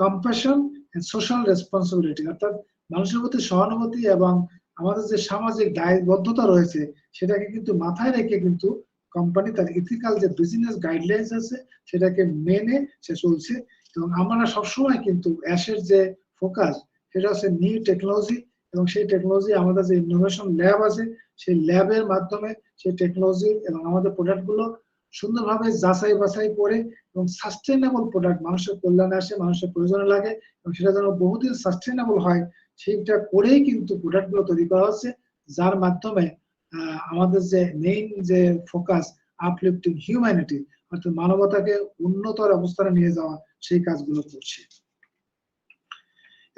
compassion and social responsibility, অর্থাৎ মানুষের প্রতি সহানুভূতি এবং আমাদের যে সামাজিক দায়বদ্ধতা রয়েছে সেটাকে কিন্তু মাথায় রেখে কিন্তু কোম্পানি তার ইথিক্যাল যে বিজনেস গাইডলাইন্স আছে সেটাকে মেনে সে চলছে। এবং আমরা সবসময় কিন্তু অ্যাশের যে ফোকাস সেটা হচ্ছে নিউ টেকনোলজি, এবং সেই টেকনোলজি আমাদের যে ইনোভেশন ল্যাব আছে সেই ল্যাবের মাধ্যমে সেই টেকনোলজি এবং আমাদের প্রোডাক্টগুলো সুন্দরভাবে যাচাই বাছাই করে এবং সাস্টেইনেবল প্রোডাক্ট, মানুষের কল্যাণে আসে, মানুষের প্রয়োজনে লাগে এবং সেটা যেন বহুদিন সাস্টেইনেবল হয়, সেইটা করেই কিন্তু প্রোডাক্টগুলো তৈরি করা হচ্ছে, যার মাধ্যমে আমাদের যে মেইন যে ফোকাস আপলিফটিং হিউম্যানিটি, অর্থাৎ মানবতাকে উন্নতর অবস্থানে নিয়ে যাওয়া, সেই কাজগুলো করছে।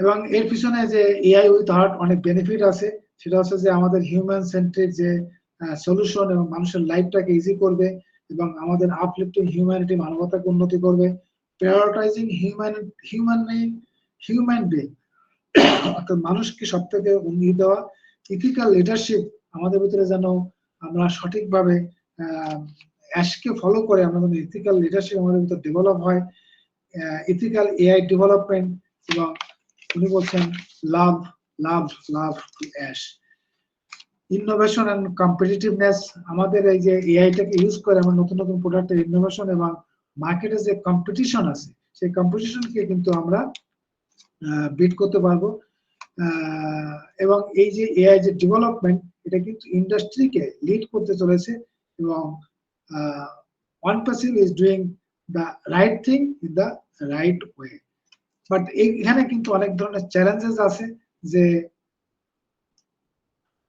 এবং এর পিছনে যে এআই উইথ হার্ট অনেক বেনিফিট আছে, সেটা হচ্ছে যে আমাদের হিউম্যান সেন্ট্রিক যে সলিউশন এবং মানুষের লাইফটাকে ইজি করবে এবং আমাদের আপলিফটিং হিউম্যানিটি, মানবতাকে উন্নতি করবে। প্রায়োরিটাইজিং হিউম্যান বিং, অর্থাৎ মানুষকে সব থেকে উন্নতি দেওয়া। ইথিক্যাল লিডারশিপ, আমাদের ভিতরে যেন আমরা সঠিকভাবে অ্যাশকে ফলো করে আমাদের ইথিক্যাল লিডারশিপ আমাদের ভিতরে ডেভেলপ হয়। ইথিক্যাল এআই ডেভেলপমেন্ট, এবং উনি বলছেন love love love to Ash. Innovation and competitiveness, আমাদের এই যে এআইটাকে ইউজ করে আমরা নতুন নতুন প্রোডাক্টের ইনোভেশন এবং মার্কেটে যে কম্পিটিশন আছে সেই কম্পিটিশনকে কিন্তু আমরা বিট করতে পারবো। এবং এই যে এআই যে ডেভেলপমেন্ট, এটা কিন্তু ইন্ডাস্ট্রিকে লিড করতে চলেছে। এবং ONPASSIVE is doing the right thing in the right way. But এখানে কিন্তু অনেক ধরনের চ্যালেঞ্জেস আছে, যে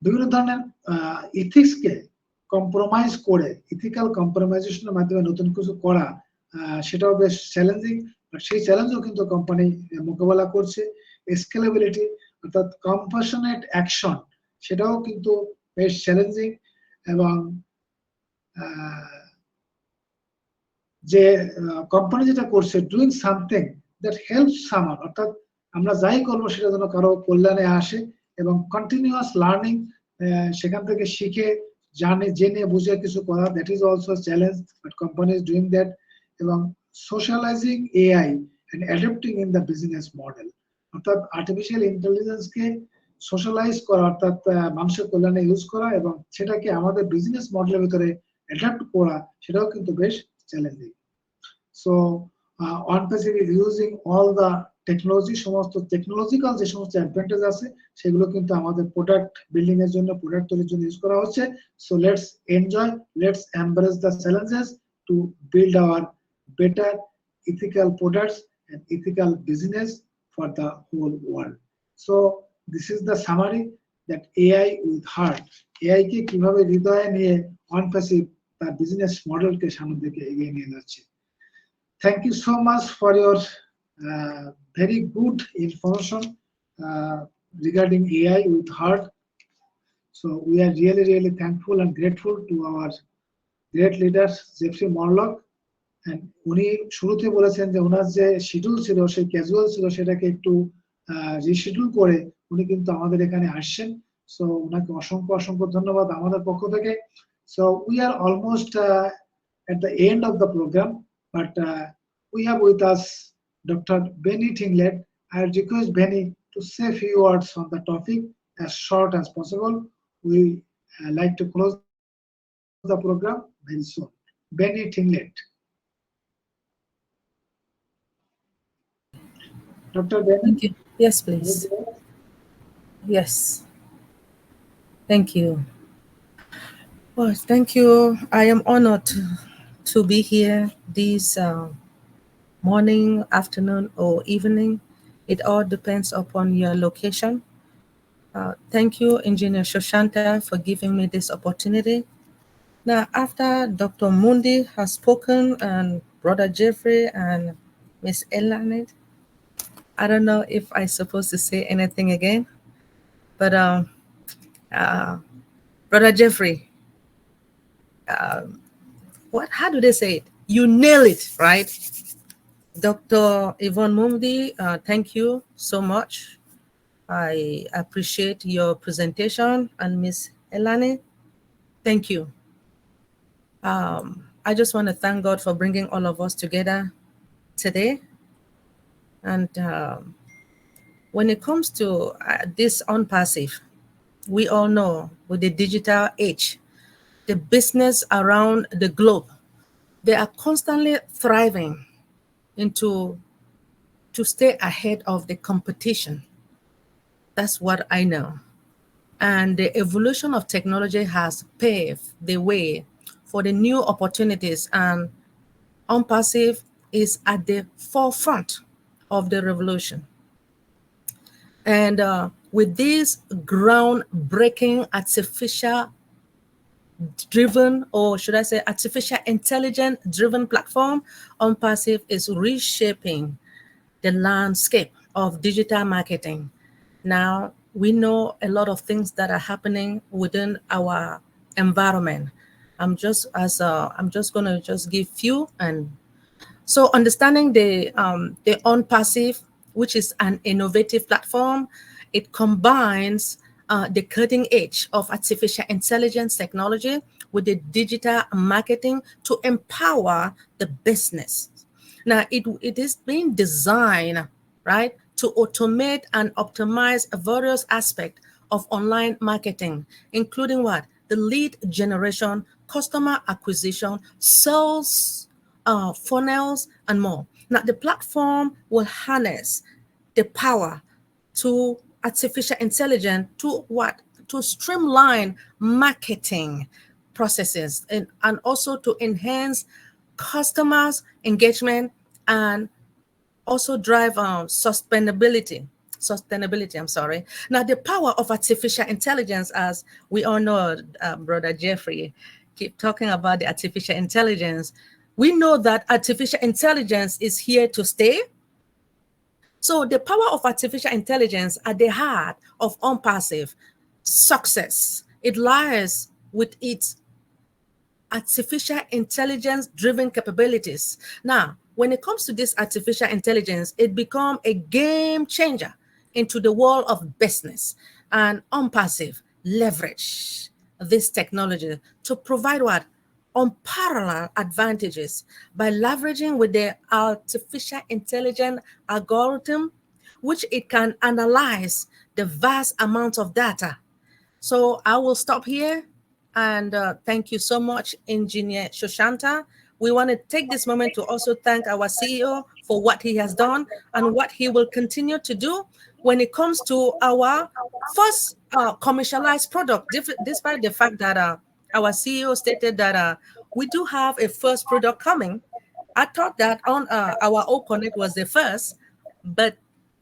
বিভিন্ন ধরনের ইথিক্সকে কম্প্রোমাইজ করে, ইথিক্যাল কম্প্রোমাইজেশনের মাধ্যমে নতুন কিছু করা, সেটাও বেশ চ্যালেঞ্জিং। সেই চ্যালেঞ্জও কিন্তু কোম্পানি মোকাবেলা করছে। স্কেলেবিলিটি, অর্থাৎ কম্প্যাশনেট অ্যাকশন, সেটাও কিন্তু বেশ চ্যালেঞ্জিং। এবং যে কোম্পানি যেটা করছে, doing something that helps someone, অর্থাৎ আমরা যাই করবো সেটা যেন কারো কল্যাণে আসে। এবং কন্টিনিউয়াস লার্নিং, সেখান থেকে শিখে জেনে বুঝে কিছু করা, that is also challenge, but company is doing that. এবং socialising AI and adapting in the business model, অর্থাৎ আর্টিফিশিয়াল ইন্টেলিজেন্সকে সোশ্যালাইজ করা, অর্থাৎ মানুষের কল্যাণে ইউজ করা এবং সেটাকে আমাদের বিজনেস মডেলের ভিতরে অ্যাডাপ্ট করা, সেটাও কিন্তু বেশ challenging. So ONPASSIVE is using all the technology, সমস্ত টেকনোলজিক্যাল যে সমস্ত অ্যাডভান্টেজ আছে সেগুলো কিন্তু আমাদের প্রোডাক্ট বিল্ডিং এর জন্য, প্রোডাক্ট তৈরির জন্য ইউজ করা হচ্ছে। So let's enjoy, let's embrace the challenges to build our better ethical products and ethical business for the whole world. So this is the summary that AI with heart, AI কে কিভাবে হৃদয়ে নিয়ে ONPASSIVE তার business মডেলকে সামনের দিকে এগিয়ে নিয়ে যাচ্ছে। Thank you so much for your very good information regarding AI with heart. So we are really thankful and grateful to our great leaders, Jeffrey Morlock. And উনি শুরুতে বলেছেন যে ওনার যে শিডিউল ছিল, সেই ক্যাজুয়াল ছিল, সেটাকে একটু রিশিডিউল করে উনি কিন্তু আমাদের এখানে আসছেন। সো ওনাকে অসংখ্য অসংখ্য ধন্যবাদ আমাদের পক্ষ থেকে। So we are almost at the end of the program, but we have with us Dr. Benny Tinglet. I request Benny to say a few words on the topic as short as possible. We like to close the program very soon. Benny Tinglet. Dr. Benny. Yes, please. Yes. Thank you. Well, thank you. I am honored to be here this morning, afternoon, or evening. It all depends upon your location. Thank you, Engineer Shoshanta, for giving me this opportunity. Now, after Dr. Mundi has spoken and Brother Jeffrey and Miss Elan, I don't know if I'm supposed to say anything again, but uh, Brother Jeffrey, how do they say it? You nail it, right? Dr. Ivon Mundi, thank you so much. I appreciate your presentation. And Miss Elani, thank you. I just want to thank God for bringing all of us together today. And when it comes to this ONPASSIVE, we all know with the digital age, the business around the globe, they are constantly thriving to stay ahead of the competition. That's what I know. And the evolution of technology has paved the way for the new opportunities, and ONPASSIVE is at the forefront of the revolution. And with this groundbreaking artificial driven, or should I say artificial intelligence driven platform, ONPASSIVE is reshaping the landscape of digital marketing. Now, we know a lot of things that are happening within our environment. I'm just going to just give few. And so understanding the ONPASSIVE, which is an innovative platform, it combines the cutting edge of artificial intelligence technology with the digital marketing to empower the business. Now, it is being designed, right, to automate and optimize various aspects of online marketing, including what? The lead generation, customer acquisition, sales, funnels, and more. Now, the platform will harness the power to artificial intelligence to what? To streamline marketing processes and also to enhance customers' engagement and also drive sustainability. I'm sorry. Now, the power of artificial intelligence, as we all know, Brother Jeffrey, keep talking about the artificial intelligence. We know that artificial intelligence is here to stay. So the power of artificial intelligence at the heart of ONPASSIVE success, it lies with its artificial intelligence driven capabilities. Now, when it comes to this artificial intelligence, it becomes a game changer into the world of business, and ONPASSIVE leverage this technology to provide what? Unparalleled advantages by leveraging with the artificial intelligence algorithm, which it can analyze the vast amount of data. So I will stop here. And thank you so much, Engineer Shoshanta. We want to take this moment to also thank our CEO for what he has done and what he will continue to do when it comes to our first commercialized product, despite the fact that our CEO stated that we do have a first product coming. I thought that on our O Connect was the first, but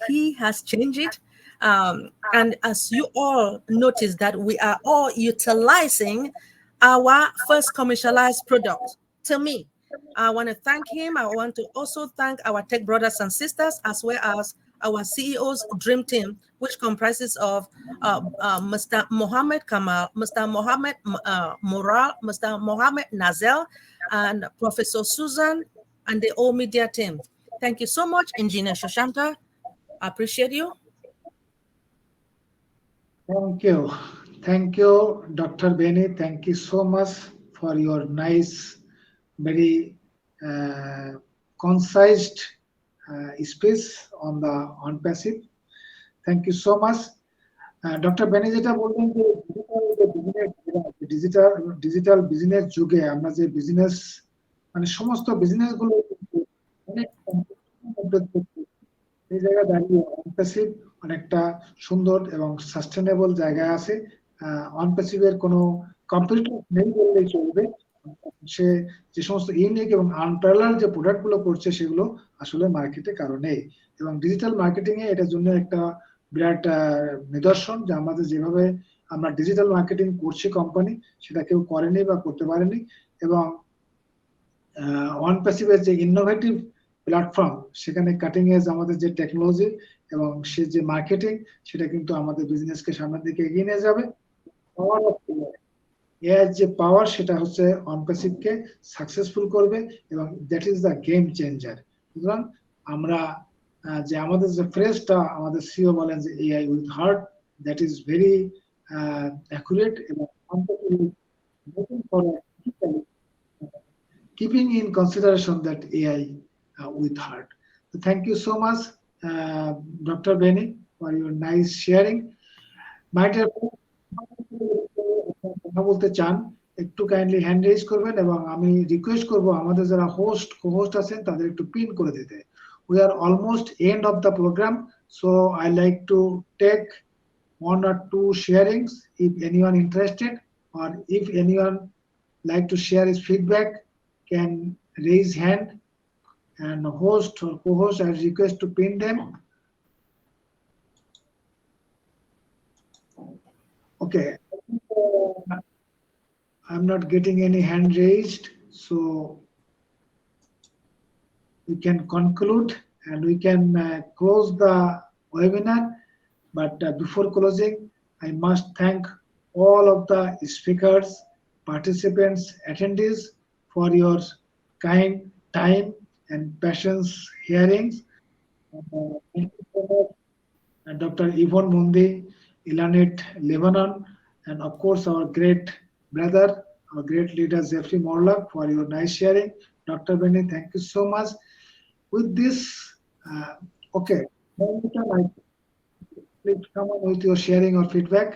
he has changed it. And as you all notice that we are all utilizing our first commercialized product. To me, I want to thank him. I want to also thank our tech brothers and sisters, as well as our CEO's dream team, which comprises of Mr. Mohammed Kamal, Mr. Mohammed Moral, Mr. Mohammed Nazel, and Professor Susan, and the whole media team. Thank you so much, Engineer Shoshanta. I appreciate you. Thank you. Thank you, Dr. Benny. Thank you so much for your nice, very concise speech on the ONPASSIVE. Thank you so much. Doctor Benny যেটা বললেন যে digital business যুগে আমরা যে business মানে সমস্ত business গুলো অনেক এই জায়গায় দাঁড়িয়ে ONPASSIVE অনেকটা সুন্দর এবং সাস্টেনেবল জায়গায় আছে। অনপ্যাসিভের কোনো কম্পিটিটর নেই বললেই চলবে। সে যে সমস্ত ইউনিক এবং আনপ্যারালাল যে প্রোডাক্ট গুলো করছে সেগুলো আসলে মার্কেটে কারো নেই, এবং ডিজিটাল মার্কেটিং এ এটার জন্য একটা বিরাট নিদর্শন যে আমাদের যেভাবে আমরা ডিজিটাল মার্কেটিং করছি কোম্পানি, সেটা কেউ করেনি বা করতে পারেনি। এবং ONPASSIVEর যে ইনোভেটিভ প্ল্যাটফর্ম, সেখানে কাটিং এজ আমাদের যে টেকনোলজি এবং সে যে মার্কেটিং, সেটা কিন্তু আমাদের বিজনেসকে সামনের দিকে এগিয়ে নিয়ে যাবে। পাওয়ার অফ এআই যে পাওয়ার, সেটা হচ্ছে ONPASSIVE-কে সাকসেসফুল করবে এবং that is the game changer. সুতরাং আমরা যে আমাদের যে ফ্রেজটা আমাদের সিও বলেন যে AI with heart, that is very accurate এবং keeping in consideration that AI with heart. So thank you so much, Dr. Benny, for your nice sharing. My dear কথা বলতে চান, একটু কাইন্ডলি হ্যান্ড রেজ করবেন এবং আমি রিকোয়েস্ট করব আমাদের যারা হোস্ট কো-হোস্ট আছেন তাদের একটু পিন করে দিতে। We are almost end of the program, so I like to take one or two sharings if anyone interested, or if anyone like to share his feedback can raise hand, and host or co-host I request to pin them. Okay, I'm not getting any hand raised, so we can conclude and we can close the webinar. But before closing, I must thank all of the speakers, participants, attendees for your kind time and patience hearings. Thank you so much, Dr. Yvone Mundi, Elan Leanon, and of course our great brother, our great leader Jeffrey Morlock, for your nice sharing. Dr. Benny, thank you so much. With this, okay, please come on with your sharing or feedback.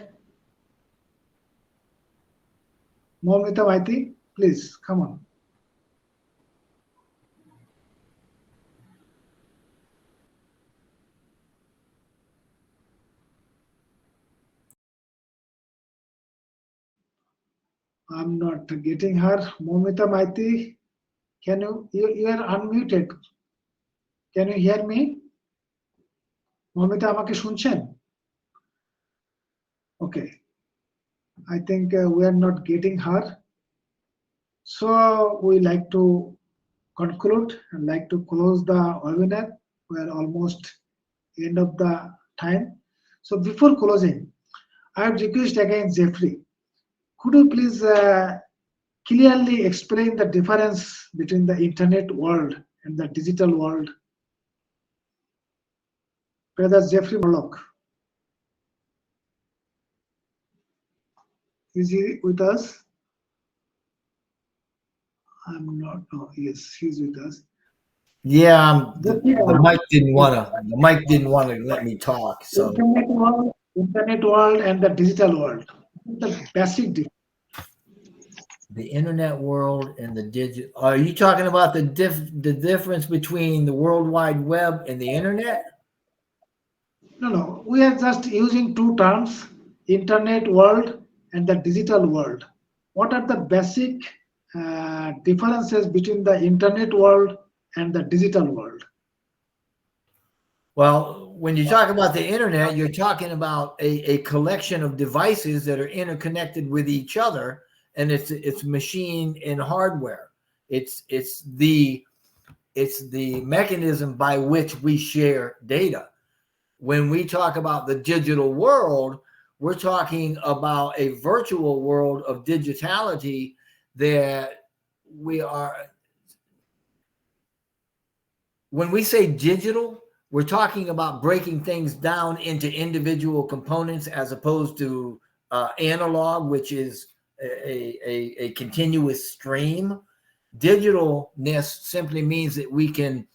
Momita Maiti, please come on. I'm not getting her. Momita Maiti, can you are unmuted. Can you hear me? Momita আমাকে শুনছেন? Okay. I think we are not getting her. So we like to conclude and like to close the webinar. We are almost end of the time. So before closing, I have request again Jeffrey. Could you please clearly explain the difference between the internet world and the digital world? Brother Jeffrey Morlock. Is he with us? I'm not. No, yes, he's with us. Yeah, the mic didn't want to let me talk. So Internet world and the digital world. The basic difference. the internet world and the digital. Are you talking about the difference between the World Wide Web and the internet? No. We are just using two terms: internet world and the digital world. What are the basic differences between the internet world and the digital world? Well, when you talk about the internet, you're talking about a collection of devices that are interconnected with each other, and it's machine and hardware. It's the mechanism by which we share data. When we talk about the digital world, we're talking about a virtual world of digitality that we are. When we say digital, we're talking about breaking things down into individual components as opposed to analog, which is a continuous stream. Digitalness simply means that we can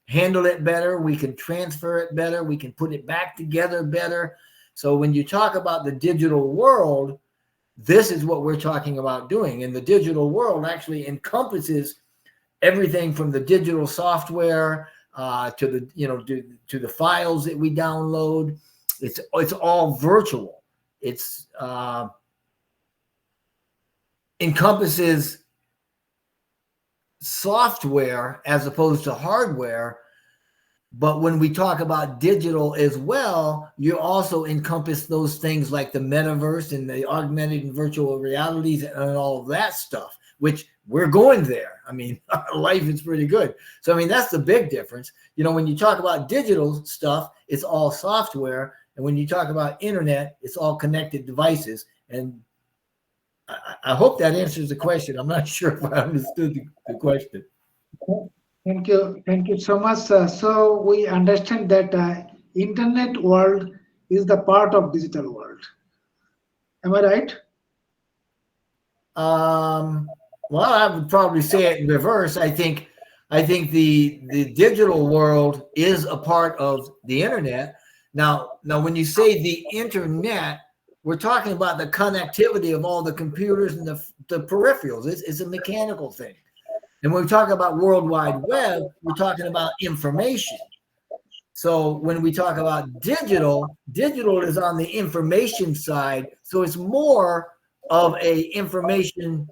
handle it better, we can transfer it better, we can put it back together better. So when you talk about the digital world, this is what we're talking about doing. And the digital world actually encompasses everything from the digital software to the to the files that we download. It's all virtual. It's encompasses software as opposed to hardware. But when we talk about digital as well, you also encompass those things like the metaverse and the augmented and virtual realities and all of that stuff, which we're going there. I mean, life is pretty good. So, I mean, that's the big difference. You know, when you talk about digital stuff, it's all software. And when you talk about internet, it's all connected devices. And I hope that answers the question. I'm not sure if I understood the question. Thank you so much. So we understand that internet world is the part of digital world. Am I right? Well, I would probably say it in reverse. I think the digital world is a part of the internet. Now, when you say the internet, we're talking about the connectivity of all the computers and the peripherals. It's a mechanical thing. And when we talk about World Wide Web, we're talking about information. So when we talk about digital is on the information side. So it's more of a information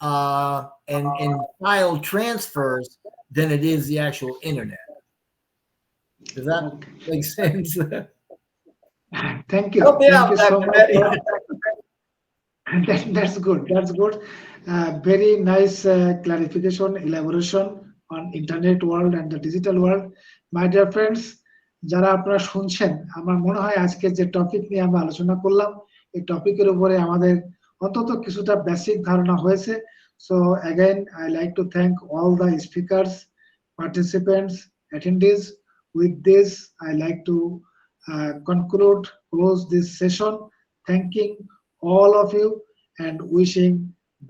and file transfers than it is the actual internet. Does that make sense? Thank you. Help me Thank out, you so Dr. much. Betty. That's good. That's good. Very nice clarification, elaboration on internet world and the digital world. My dear friends, যারা আপনারা শুনছেন, আমার মনে হয় আজকে যে topic নিয়ে আমরা আলোচনা করলাম, এই টপিকের উপরে আমাদের অন্তত কিছুটা বেসিক ধারণা হয়েছে. So again, I like to thank all the speakers, participants, attendees. With this, I like to close this session, thanking all of you and wishing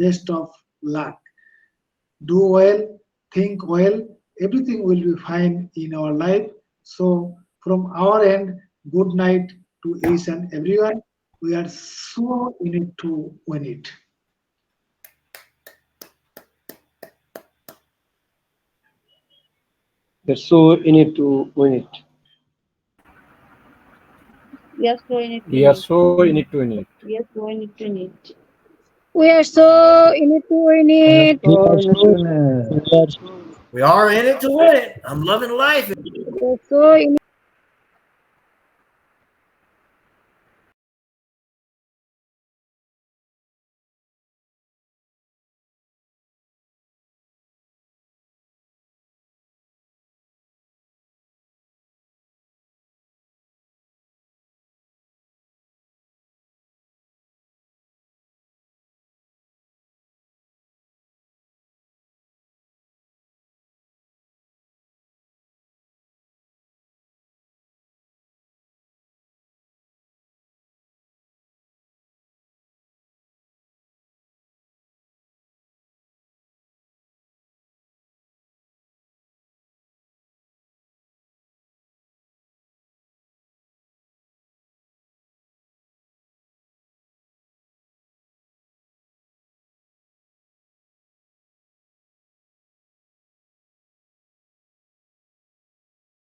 best of luck. Do well, think well, everything will be fine in our life. So from our end, good night to each and everyone. We are so in it to win it. They're so in it to win it. Yes, so in it. We are so in it to win it. Yes, so in it to it. We are so in it to win it. We are in it to win it. I'm loving life. We are so in